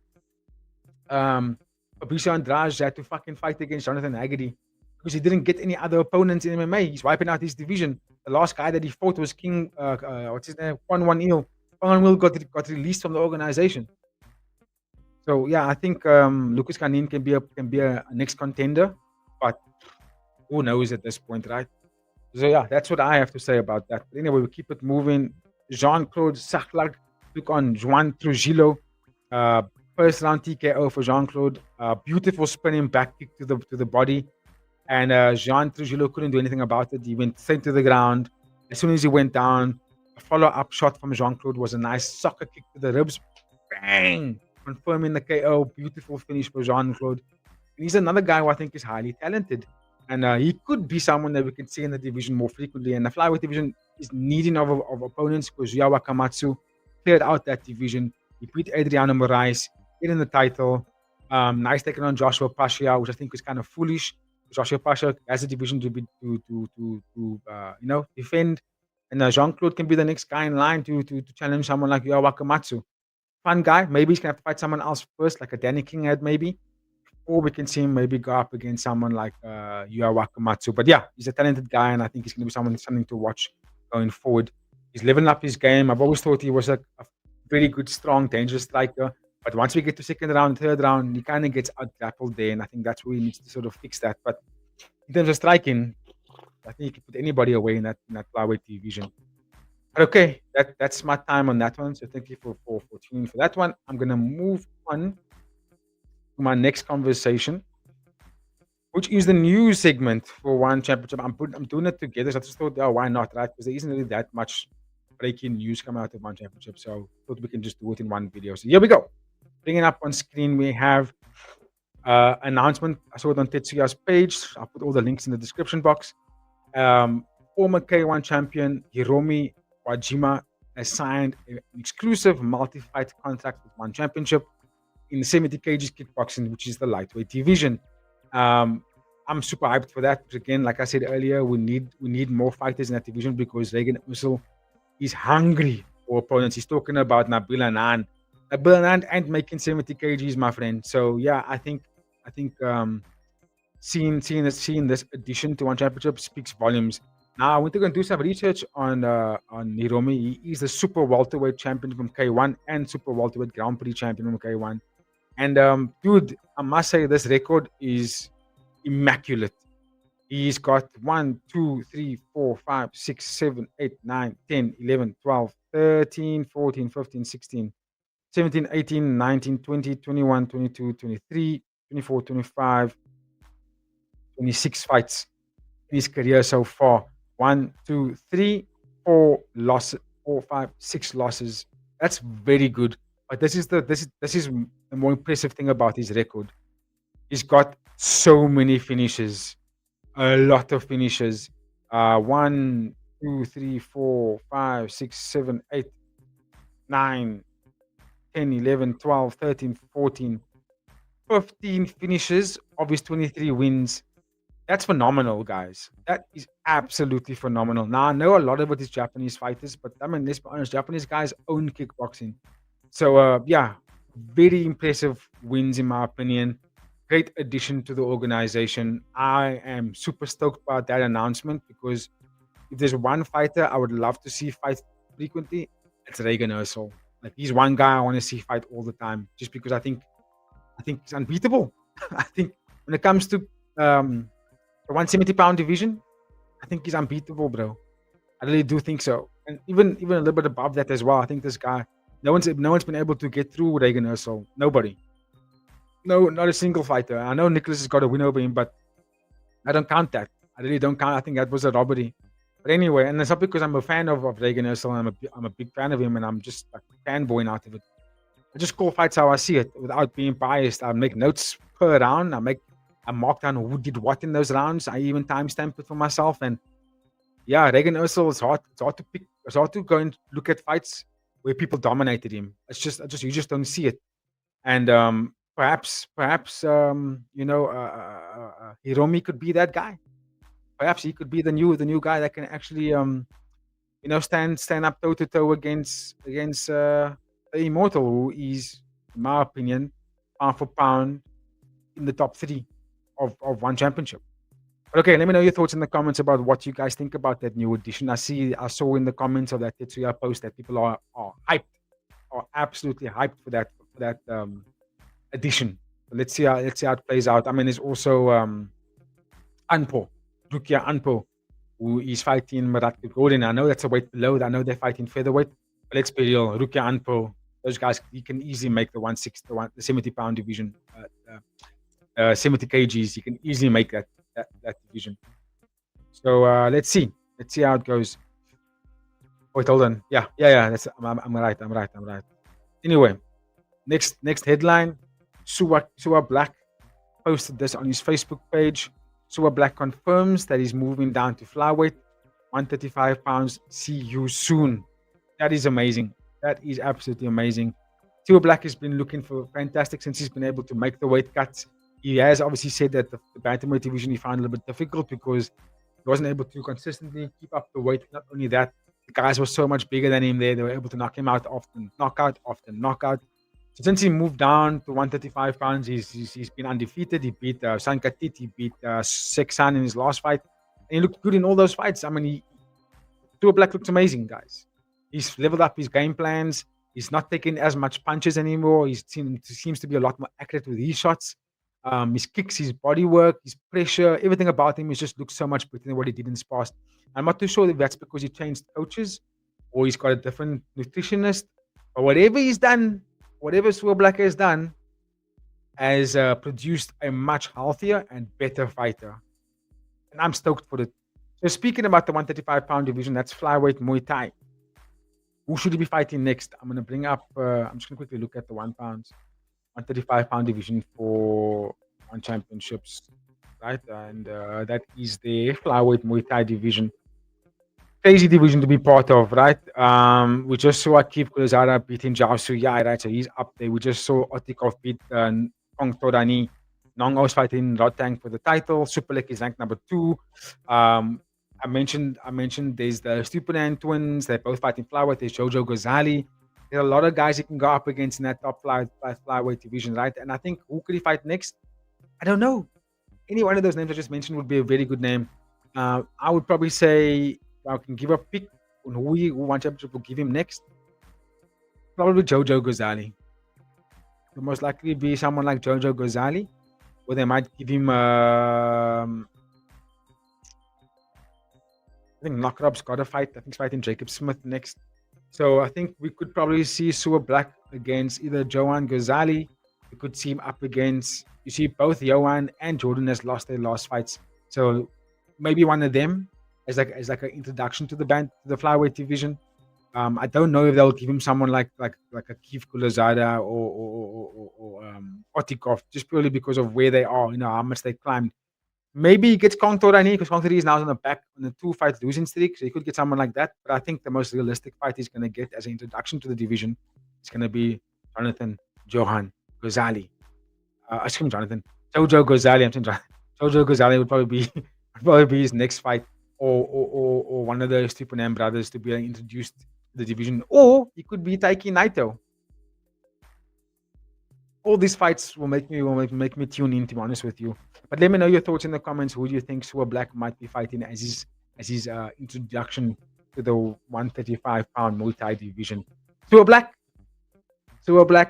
S1: Fabricio Andrade had to fucking fight against Jonathan Haggerty because he didn't get any other opponents in MMA. He's wiping out his division. The last guy that he fought was King, what's his name? Juan Il. Juan Il got released from the organization. So yeah, I think Lucas Canin can be a next contender, but who knows at this point, right? So yeah, that's what I have to say about that. But anyway, we keep it moving. Jean-Claude Sachlag took on Juan Trujillo. First round TKO for Jean-Claude. Beautiful spinning back kick to the body. And Jean Trujillo couldn't do anything about it. He went straight to the ground. As soon as he went down, a follow-up shot from Jean-Claude was a nice soccer kick to the ribs. Bang! Confirming the KO. Beautiful finish for Jean-Claude. And he's another guy who I think is highly talented. And he could be someone that we can see in the division more frequently. And the flyweight division is needing of opponents because Yuya Wakamatsu cleared out that division. He beat Adriano Moraes, getting the title. Nice taking on Joshua Pasha, which I think is kind of foolish. Joshua Pasha has a division to defend. And Jean-Claude can be the next guy in line to challenge someone like Yuya Wakamatsu. Fun guy. Maybe he's going to have to fight someone else first, like a Danny King had maybe. Or we can see him maybe go up against someone like Yuya Wakamatsu. But yeah, he's a talented guy, and I think he's going to be something to watch going forward. He's leveling up his game. I've always thought he was a very good, strong, dangerous striker. But once we get to second round, third round, he kind of gets out-grappled there, and I think that's where he needs to sort of fix that. But in terms of striking, I think he can put anybody away in that flyweight division. But okay, that's my time on that one. So thank you for tuning in for that one. I'm going to move on to my next conversation, which is the news segment for one championship. I'm doing it together. So I just thought, why not, right? Because there isn't really that much breaking news coming out of one championship. So I thought we can just do it in one video. So here we go. Bringing up on screen, we have announcement. I saw it on Tetsuya's page. I'll put all the links in the description box. Former K1 champion Hiromi Wajima has signed an exclusive multi-fight contract with one championship in the 70 kgs kickboxing, which is the lightweight division. I'm super hyped for that. Because again, like I said earlier, we need more fighters in that division because Regan Ussel is hungry or opponents. He's talking about Nabil Anan. Nabil Anan ain't making 70 kgs, my friend. So yeah, I think seeing this addition to one championship speaks volumes. Now I went to go and do some research on Hiromi. He is the super welterweight champion from K1 and super welterweight Grand Prix champion from K1. And dude, I must say this record is immaculate. He's got 1, 2, 3, 4, 5, 6, 7, 8, 9, 10, 11, 12, 13, 14, 15, 16, 17, 18, 19, 20, 21, 22, 23, 24, 25, 26 fights in his career so far. 1, 2, 3, 4 losses, 4, 5, 6 losses. That's very good. But this is the more impressive thing about his record. He's got so many finishes, a lot of finishes. 1, 2, 3, 4, 5, 6, 7, 8, 9, 10, 11, 12, 13, 14, 15 finishes of his 23 wins. That's phenomenal, guys. That is absolutely phenomenal. Now, I know a lot of it is Japanese fighters, but I mean, let's be honest, Japanese guys own kickboxing. So, yeah, very impressive wins, in my opinion. Great addition to the organization. I am super stoked about that announcement because if there's one fighter I would love to see fight frequently, it's Reagan Ursel. Like, he's one guy I want to see fight all the time, just because I think he's unbeatable. I think when it comes to the 170-pound division, I think he's unbeatable, bro. I really do think so. And even a little bit above that as well. I think this guy, no one's been able to get through Reagan Ursel. Nobody. No, not a single fighter. I know Nicholas has got a win over him, but I don't count that. I really don't count. I think that was a robbery. But anyway, and it's not because I'm a fan of Reagan Ursel. I'm a big fan of him, and I'm just like fanboying out of it. I just call fights how I see it without being biased. I make notes per round. I mark down who did what in those rounds. I even timestamp it for myself. And yeah, Reagan Ursel is hard. It's hard to pick. It's hard to go and look at fights where people dominated him. You just don't see it. And perhaps Hiromi could be that guy. Perhaps he could be the new guy that can actually stand up toe to toe against the immortal, who is, in my opinion, pound for pound in the top 3 of one championship. But okay, let me know your thoughts in the comments about what you guys think about that new addition. I saw in the comments of that Tetsuya post that people are hyped, are absolutely hyped for that addition. Let's see how it plays out. I mean, there's also Anpo, Rukia Anpo, who is fighting Maratko Gordon. I know that's a weight below. I know they're fighting featherweight. But let's be real, Rukia Anpo, those guys, you can easily make the 70-pound division, 70 kgs. You can easily make that division. So let's see how it goes. Wait, hold on. Yeah. I'm right. Anyway, next headline. Suablack posted this on his Facebook page. Suablack confirms that he's moving down to flyweight, 135 pounds. See you soon. That is amazing. That is absolutely amazing. Suablack has been looking for fantastic since he's been able to make the weight cuts. He has obviously said that the bantamweight division he found a little bit difficult because he wasn't able to consistently keep up the weight. Not only that, the guys were so much bigger than him there. They were able to knock him out often, knockout. So since he moved down to 135 pounds, he's been undefeated. He beat Sankatit, he beat Seksan in his last fight. And he looked good in all those fights. I mean, Suablack looks amazing, guys. He's leveled up his game plans. He's not taking as much punches anymore. He seems to be a lot more accurate with his shots. His kicks, his body work, his pressure, everything about him just looks so much better than what he did in his past. I'm not too sure if that's because he changed coaches or he's got a different nutritionist. But whatever he's done, whatever Suablack has done, has produced a much healthier and better fighter. And I'm stoked for it. So speaking about the 135-pound division, that's flyweight Muay Thai. Who should he be fighting next? I'm going to bring up, I'm just going to quickly look at the 135-pound division for one championships, right? And that is the flyweight Muay Thai division. Crazy division to be part of, right? We just saw Akif Guluzada beating Jaosuayai, right? So he's up there. We just saw Otikov beat Kong Todani. Nong O's fighting Rodtang for the title. Superlek is ranked number 2. I mentioned there's the Stupinan twins. They're both fighting flyweight. There's Jojo Ghazali. There are a lot of guys he can go up against in that top flyweight division, right? And I think who could he fight next? I don't know. Any one of those names I just mentioned would be a very good name. I would probably say if I can give a pick on who one championship will give him next. Probably Jojo Ghazali. Will most likely be someone like Jojo Ghazali, or they might give him. I think Knockup's got a fight. I think he's fighting Jacob Smith next. So I think we could probably see Suablack against either Johan Ghazali. We could see him up against. You see, both Johan and Jordan has lost their last fights. So maybe one of them as like an introduction to the band, to the flyweight division. I don't know if they'll give him someone like Akif Guluzada or Otikov, just purely because of where they are, how much they climbed. Maybe he gets Kong Torani because Kong Torani is now on the back on the 2-fight losing streak, so he could get someone like that. But I think the most realistic fight he's going to get as an introduction to the division is going to be Jonathan Johan Ghazali. Excuse me, Jonathan Jojo Ghazali. I'm saying Jojo Ghazali would probably be his next fight, or one of the Stupinan brothers to be introduced to the division, or he could be Taiki Naito. All these fights will make me tune in, to be honest with you. But let me know your thoughts in the comments. Who do you think Suablack might be fighting as his introduction to the 135-pound Muay Thai division? Suablack,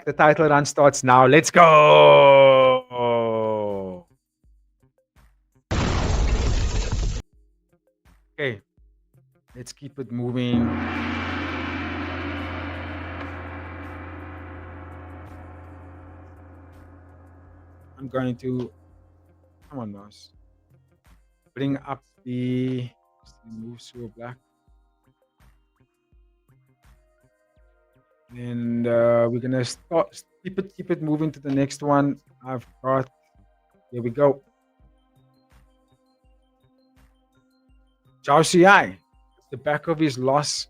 S1: the title run starts now. Let's go. Okay, let's keep it moving. I'm going to, come on, mouse. Bring up the move Suablack. And we're gonna keep it moving to the next one. I've got, here we go. Jaosuayai, the back of his loss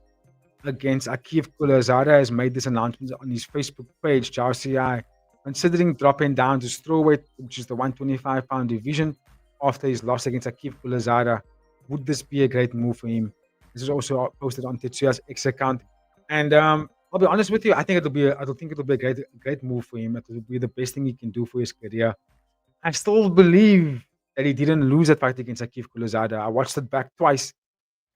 S1: against Akif Guluzada, has made this announcement on his Facebook page. Jaosuayai considering dropping down to Strawweight, which is the 125-pound division, after his loss against Akif Guluzada. Would this be a great move for him? This is also posted on Tetsuya's X account. And I'll be honest with you, I think it'll be a great move for him. It will be the best thing he can do for his career. I still believe that he didn't lose that fight against Akif Guluzada. I watched it back twice.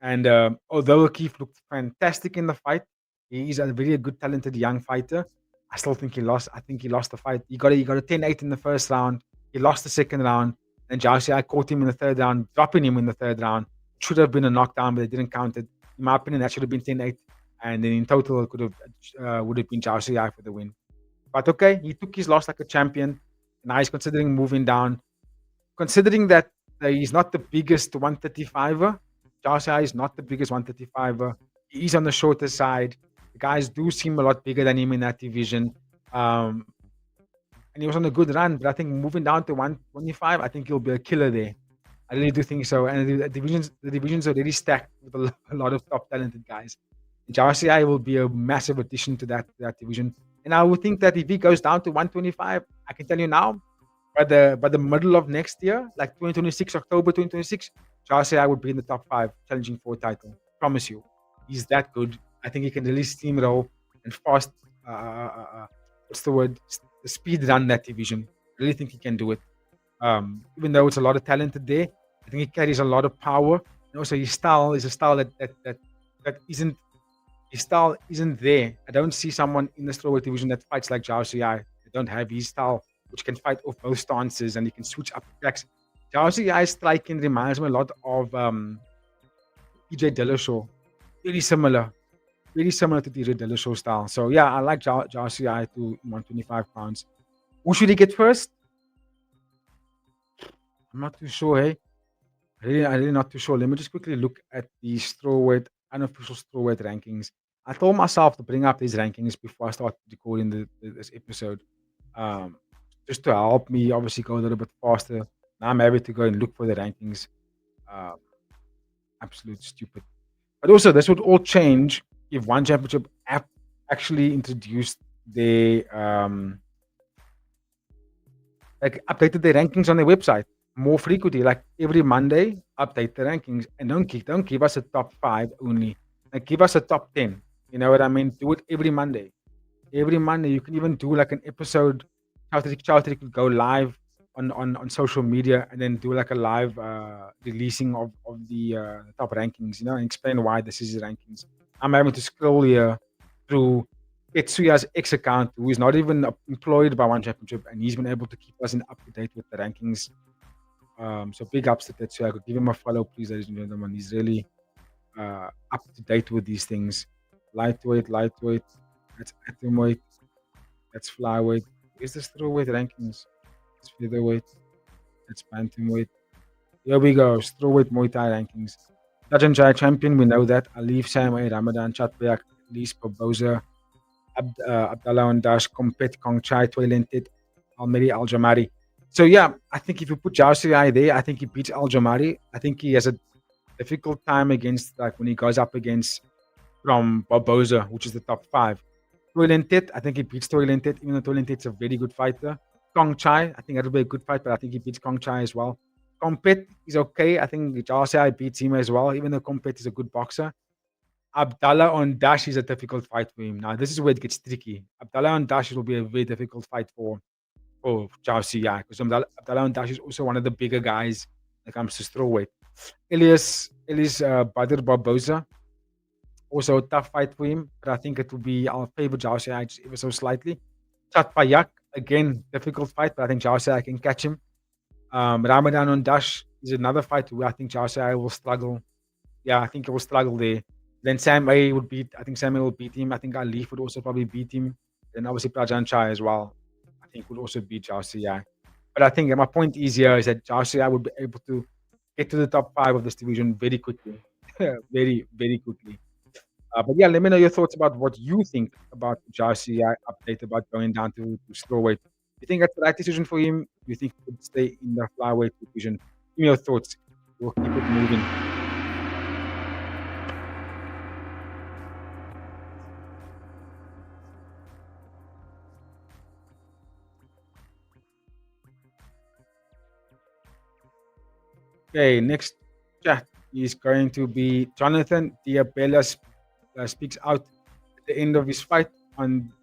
S1: And although Akif looked fantastic in the fight, he is a very good, talented young fighter. I still think he lost. I think he lost the fight. He got a 10-8 in the first round. He lost the second round. And Jaosuayai caught him in the third round, dropping him in the third round. It should have been a knockdown, but they didn't count it. In my opinion, that should have been 10-8. And then in total, it would have been Jaosuayai for the win. But okay, he took his loss like a champion. Now he's considering moving down. Considering that he's not the biggest 135er, Jaosuayai is not the biggest 135er. He's on the shorter side. The guys do seem a lot bigger than him in that division. And he was on a good run, but I think moving down to 125, I think he'll be a killer there. I really do think so. And the division's already stacked with a lot of top talented guys. Jaosuayai will be a massive addition to that division. And I would think that if he goes down to 125, I can tell you now, by the middle of next year, like 2026, October 2026, Jaosuayai would be in the top 5, challenging for a title. Promise you. He's that good. I think he can really steamroll and fast, what's the word? The speed run that division. I really think he can do it. Even though it's a lot of talent there, I think he carries a lot of power. And also his style is a style that isn't, his style isn't there. I don't see someone in the strawweight division that fights like Jaosuayai. They don't have his style, which can fight off both stances and he can switch up attacks. Jaosuayai's striking reminds me a lot of TJ Dillashaw. Very similar to TJ Dillashaw's style. So yeah, I like Jaosuayai to 125 pounds. Who should he get first? I'm not too sure, hey. I'm really not too sure. Let me just quickly look at the unofficial strawweight rankings. I told myself to bring up these rankings before I start recording this episode, just to help me obviously go a little bit faster. Now I'm able to go and look for the rankings. Absolute stupid. But also, this would all change if One Championship app actually introduced updated their rankings on their website. more frequently, like every Monday, update the rankings and don't give us a top five only. Like give us a top 10. You know what I mean? Do it every Monday. Every Monday, you can even do like an episode. Chowdhury could go live on social media and then do like a live releasing of the top rankings, and explain why this is the rankings. I'm having to scroll here through Tetsuya's X account, who is not even employed by One Championship, and he's been able to keep us up to date with the rankings. So big ups to Tetsuya. I could give him a follow, please, ladies and gentlemen. He's really up to date with these things. Lightweight. That's atomweight. That's flyweight. Is this strawweight rankings? It's featherweight. That's bantamweight. Here we go. Strawweight Muay Thai rankings. Prajanchai champion, we know that. Alif Samay, Ramadan, Chatpayak, Elise Barboza, Abdallah and Dash, Kompet, Kongchai, Toilentit, Almeri, Al Jamari. So yeah, I think if you put Jaosuayai there, I think he beats Al Jamari. I think he has a difficult time against, like, when he goes up against from Barboza, which is the top 5. Toilentit, I think he beats Toilentit, even though Toilentit's a very good fighter. Kongchai, I think that'll be a good fight, but I think he beats Kongchai as well. Kompet is okay. I think Jaosuayai beats him as well, even though Kompet is a good boxer. Abdallah on Dash is a difficult fight for him. Now, this is where it gets tricky. Abdallah on Dash will be a very difficult fight for Jaosuayai, because Abdallah on Dash is also one of the bigger guys when it comes to strawweight. Elias Badr Barboza, also a tough fight for him, but I think it will be, I'll favor Jaosuayai just ever so slightly. Chat Payak, again, difficult fight, but I think Jaosuayai can catch him. Ramadan on Dash is another fight where I think Jaosuayai will struggle. Yeah, I think he will struggle there. Then Sam A would beat, I think Sam A will beat him. I think Alif would also probably beat him. Then obviously Prajanchai as well, I think would also beat Jaosuayai. But I think my point is here is that Jaosuayai would be able to get to the top 5 of this division very quickly. Very, very quickly. But yeah, let me know your thoughts about what you think about Jaosuayai update about going down to strawweight. You think that's the right decision for him? You think he could stay in the flyweight division? Give me your thoughts. We'll keep it moving. Okay, next chat is going to be Jonathan Diabella speaks out at the end of his fight.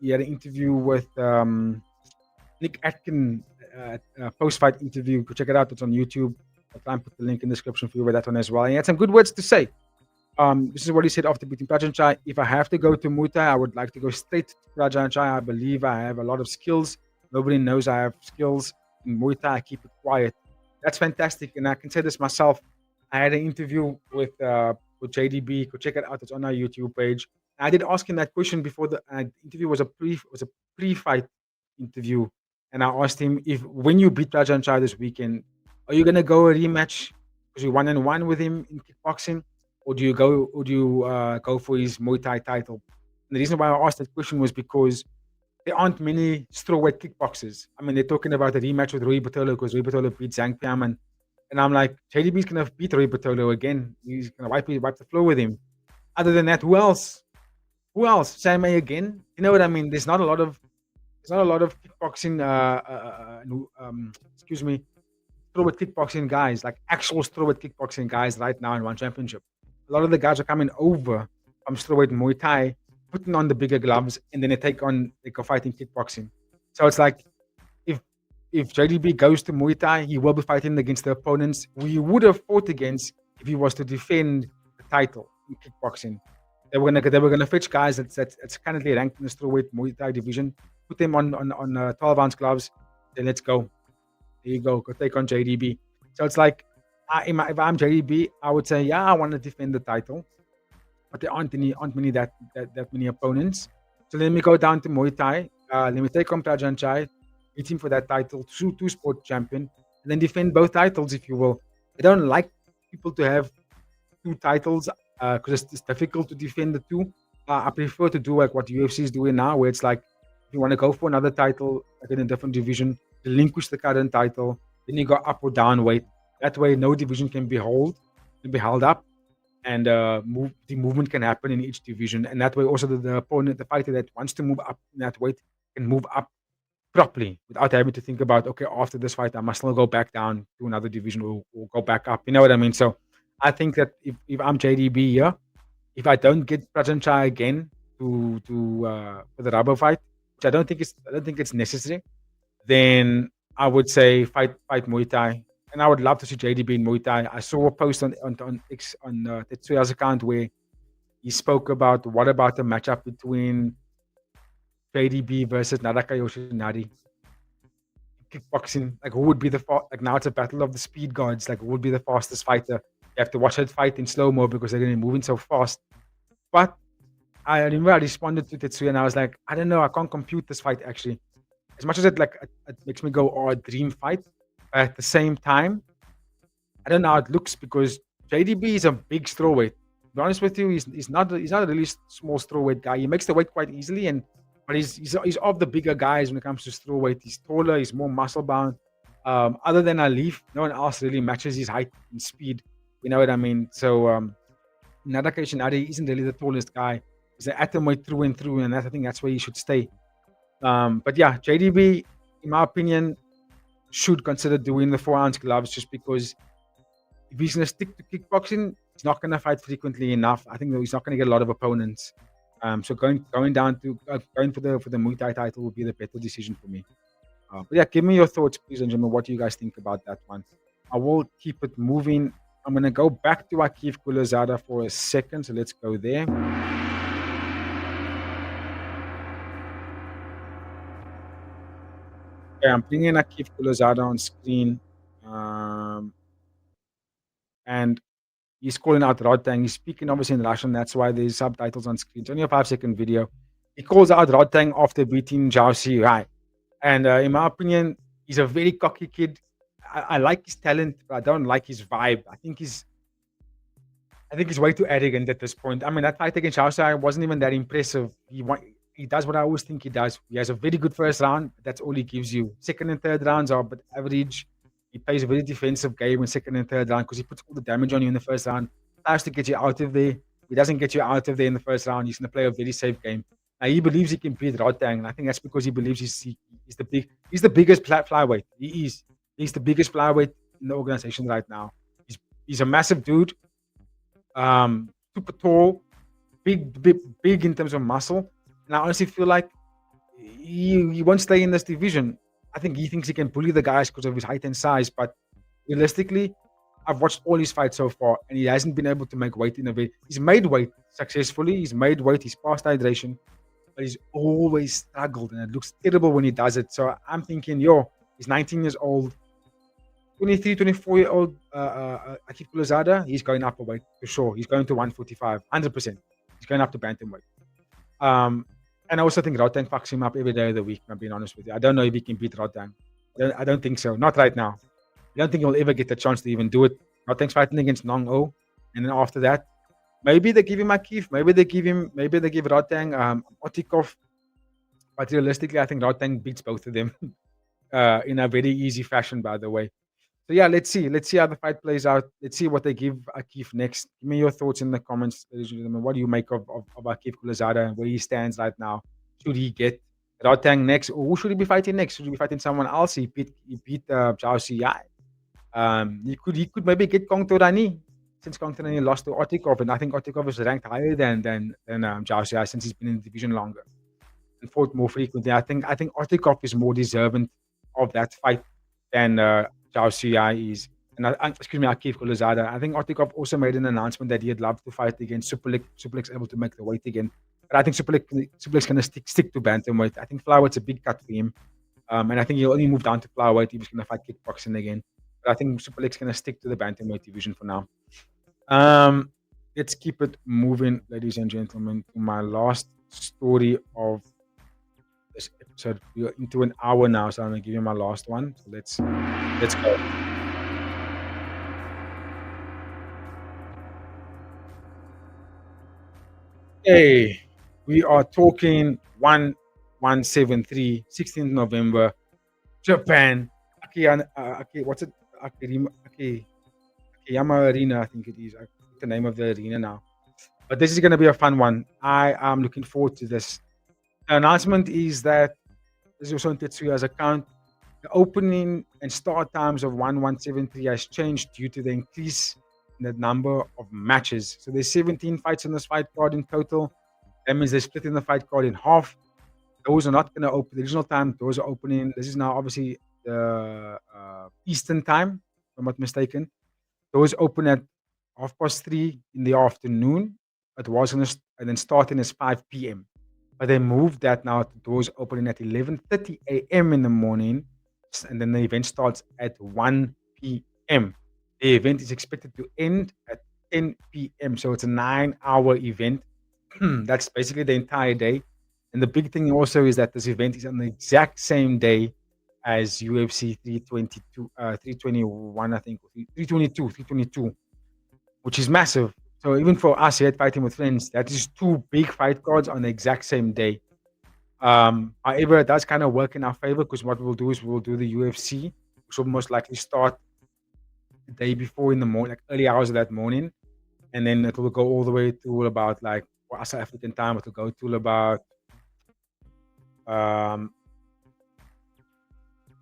S1: He had an interview with Nick Atkin, post-fight interview. Go check it out. It's on YouTube. I'll try and put the link in the description for you with that one as well. And he had some good words to say. This is what he said after beating Prajanchai. If I have to go to Muay Thai, I would like to go straight to Prajanchai. I believe I have a lot of skills. Nobody knows I have skills. In Muay Thai, I keep it quiet. That's fantastic. And I can say this myself. I had an interview with JDB. Go check it out. It's on our YouTube page. I did ask him that question before the interview was a pre-fight interview. And I asked him, if when you beat Prajanchai this weekend, are you gonna go a rematch because you're 1-1 with him in kickboxing, or do you go for his Muay Thai title? And the reason why I asked that question was because there aren't many strawweight kickboxers. I mean, they're talking about a rematch with Rui Batolo because Rui Batolo beat Zhang Piaman. And I'm like, JDB's gonna beat Rui Batolo again. He's gonna wipe the floor with him. Other than that, who else? Sam A again? You know what I mean? There's not a lot of kickboxing. Excuse me, strawweight kickboxing guys, like actual strawweight kickboxing guys right now in One Championship. A lot of the guys are coming over from strawweight Muay Thai, putting on the bigger gloves, and then they go fight in kickboxing. So it's like, if JDB goes to Muay Thai, he will be fighting against the opponents we would have fought against if he was to defend the title in kickboxing. They were gonna fetch guys that's currently ranked in the strawweight Muay Thai division, put them on 12-ounce gloves, then let's go. There you go take on JDB. So it's like, if I'm JDB, I would say, yeah, I want to defend the title, but there aren't many that many opponents. So let me go down to Muay Thai. Let me take on Prajanchai, beat him for that title, two sport champion, and then defend both titles, if you will. I don't like people to have 2 titles because it's difficult to defend the 2. I prefer to do like what UFC is doing now, where it's like, if you want to go for another title, like in a different division, relinquish the current title, then you go up or down weight. That way, no division can be held up, and the movement can happen in each division. And that way, also the opponent, the fighter that wants to move up in that weight, can move up properly without having to think about, okay, after this fight, I must still go back down to another division or go back up. You know what I mean? So I think that if I'm JDB here, if I don't get Prajanchai again to for the rubber fight, which I don't think it's necessary, then I would say fight Muay Thai. And I would love to see JDB in Muay Thai. I saw a post on Tetsuya's account where he spoke about what about the matchup between JDB versus Naraka Yoshinari kickboxing. Like who would be like now it's a battle of the speed gods. Like who would be the fastest fighter? You have to watch that fight in slow mo because they're going to be moving so fast. But I remember I responded to Tetsuya and I was like, I don't know, I can't compute this fight actually. As much as it makes me go, oh, a dream fight. But at the same time, I don't know how it looks because JDB is a big strawweight. To be honest with you, he's not a really small strawweight guy. He makes the weight quite easily, but he's of the bigger guys when it comes to strawweight. He's taller, he's more muscle bound. Other than Alif, no one else really matches his height and speed. You know what I mean? So Nadaka Ishinari isn't really the tallest guy. He's an atomweight through and through, and I think that's where he should stay. But yeah, JDB, in my opinion, should consider doing the 4-ounce gloves just because if he's going to stick to kickboxing, he's not going to fight frequently enough. I think that he's not going to get a lot of opponents. So going down to going for the Muay Thai title would be the better decision for me. But yeah, give me your thoughts, please, and gentlemen. What do you guys think about that one? I will keep it moving. I'm going to go back to Akif Guluzada for a second. So let's go there. Okay, I'm bringing Akif Guluzada on screen. And he's calling out Rodtang. He's speaking obviously in Russian. That's why there's subtitles on screen. It's only a 5-second video. He calls out Rodtang after beating Jaosuayai. And in my opinion, he's a very cocky kid. I like his talent, but I don't like his vibe. I think he's way too arrogant at this point. I mean, that fight against Jaosuayai wasn't even that impressive. He does what I always think he does. He has a very good first round. That's all he gives you. Second and third rounds are but average. He plays a very defensive game in second and third round because he puts all the damage on you in the first round. Tries to get you out of there. He doesn't get you out of there in the first round. He's going to play a very safe game. Now, he believes he can beat Rodtang, and I think that's because he believes he's the biggest flyweight. He is. He's the biggest flyweight in the organization right now. He's a massive dude, super tall, big in terms of muscle. And I honestly feel like he won't stay in this division. I think he thinks he can bully the guys because of his height and size, but realistically, I've watched all his fights so far, and he hasn't been able to make weight in a way. He's made weight successfully. He's made weight. He's passed hydration, but he's always struggled, and it looks terrible when he does it. So I'm thinking, he's 19 years old, 23, 24-year-old Akif Guluzada. He's going up a weight for sure. He's going to 145, 100%. He's going up to bantamweight. And I also think Rodtang fucks him up every day of the week, I'm being honest with you. I don't know if he can beat Rodtang. I don't think so. Not right now. I don't think he'll ever get the chance to even do it. Rodtang's fighting against Nong O. And then after that, maybe they give him Akif. Maybe they give Rodtang Otikov. But realistically, I think Rodtang beats both of them in a very easy fashion, by the way. So yeah, let's see. Let's see how the fight plays out. Let's see what they give Akif next. Give me your thoughts in the comments, ladies and gentlemen. What do you make of Akif Guluzada and where he stands right now? Should he get Rodtang next? Or who should he be fighting next? Should he be fighting someone else? He beat Jaosuayai. He could maybe get Kong Torani, since Kong Torani lost to Otikov, and I think Otikov is ranked higher than Jaosuayai since he's been in the division longer and fought more frequently. I think Otikov is more deserving of that fight than Jaosuayai is. And Akif Guluzada. I think Otikov also made an announcement that he'd love to fight against Suablack. Suablack's able to make the weight again. But I think Suablack's going to stick to bantamweight. I think Flyweight's a big cut for him. And I think he'll only move down to Flyweight. He was going to fight kickboxing again. But I think Suablack's going to stick to the bantamweight division for now. Let's keep it moving, ladies and gentlemen, to my last story of this episode. We're into an hour now, so I'm going to give you my last one. So let's go. Hey, we are talking 1173, 16th November, Japan. Akiyama Arena, I think it is. I forget the name of the arena now. But this is going to be a fun one. I am looking forward to this. The announcement is that this is also on Tetsuya's account. The opening and start times of 1173 has changed due to the increase in the number of matches. So there's 17 fights on this fight card in total. That means they're splitting the fight card in half. Those are not going to open the original time. Those are opening. This is now obviously the Eastern time, if I'm not mistaken. Those open at 3:30 in the afternoon. It was going to and then starting as 5 p.m. But they moved that now to doors opening at 11:30 a.m. in the morning, and then the event starts at 1 p.m. The event is expected to end at 10 p.m. So it's a 9-hour event. That's basically the entire day. And the big thing also is that this event is on the exact same day as UFC 322, 321, I think, 322, which is massive. So even for us here at Fighting with Friends, that is two big fight cards on the exact same day. However, it does kind of work in our favor because what we'll do is we'll do the UFC, which will most likely start the day before in the morning, like early hours of that morning, and then it will go all the way to about like for us South African time. It will go to about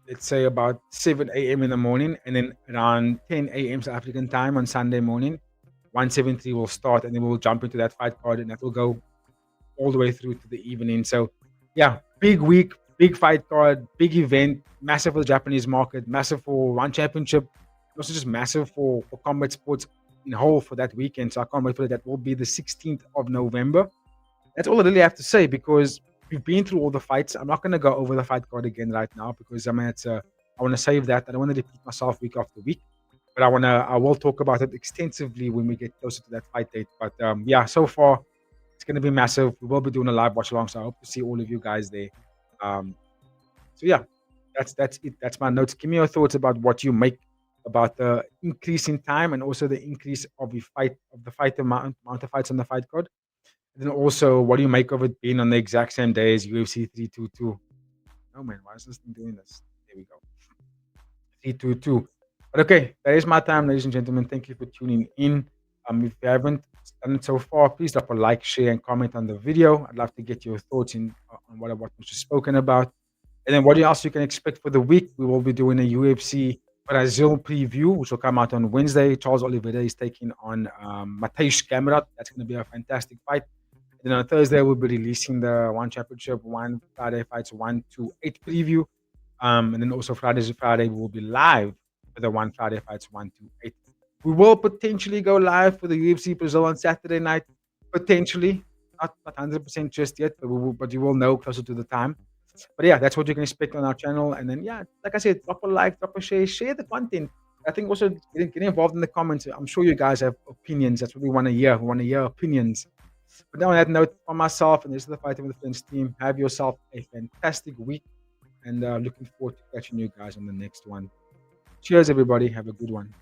S1: let's say about 7 a.m. in the morning, and then around 10 a.m. South African time on Sunday morning, 173 will start, and then we'll jump into that fight card, and that will go all the way through to the evening. So, yeah, big week, big fight card, big event, massive for the Japanese market, massive for One Championship, also just massive for combat sports in whole for that weekend. So I can't wait for that. That will be the 16th of November. That's all I really have to say because we've been through all the fights. I'm not going to go over the fight card again right now because I want to save that. I don't want to repeat myself week after week. But I will talk about it extensively when we get closer to that fight date. But yeah, so far it's going to be massive. We will be doing a live watch along, so I hope to see all of you guys there. So yeah, that's it. That's my notes. Give me your thoughts about what you make about the increase in time and also the increase of the fight amount of fights on the fight card. And then also, what do you make of it being on the exact same day as UFC 322? Oh man, why is this thing doing this? There we go. 322. But okay, that is my time, ladies and gentlemen. Thank you for tuning in. If you haven't done it so far, please drop a like, share, and comment on the video. I'd love to get your thoughts on what was just spoken about. And then what else you can expect for the week? We will be doing a UFC Brazil preview, which will come out on Wednesday. Charles Oliveira is taking on Mateusz Gamrot. That's going to be a fantastic fight. And then on Thursday, we'll be releasing the One Championship, One Friday Fights 1 to 8 preview. And then also Friday, we will be live for the One Friday Fights 1 to 8. We will potentially go live for the UFC Brazil on Saturday night. Potentially. Not 100% just yet, but you will know closer to the time. But yeah, that's what you can expect on our channel. And then, yeah, like I said, drop a like, drop a share the content. I think also get involved in the comments. I'm sure you guys have opinions. That's what we want to hear. We want to hear opinions. But now on that note, for myself and this is the Fighting with Friends team, have yourself a fantastic week. And looking forward to catching you guys on the next one. Cheers, everybody. Have a good one.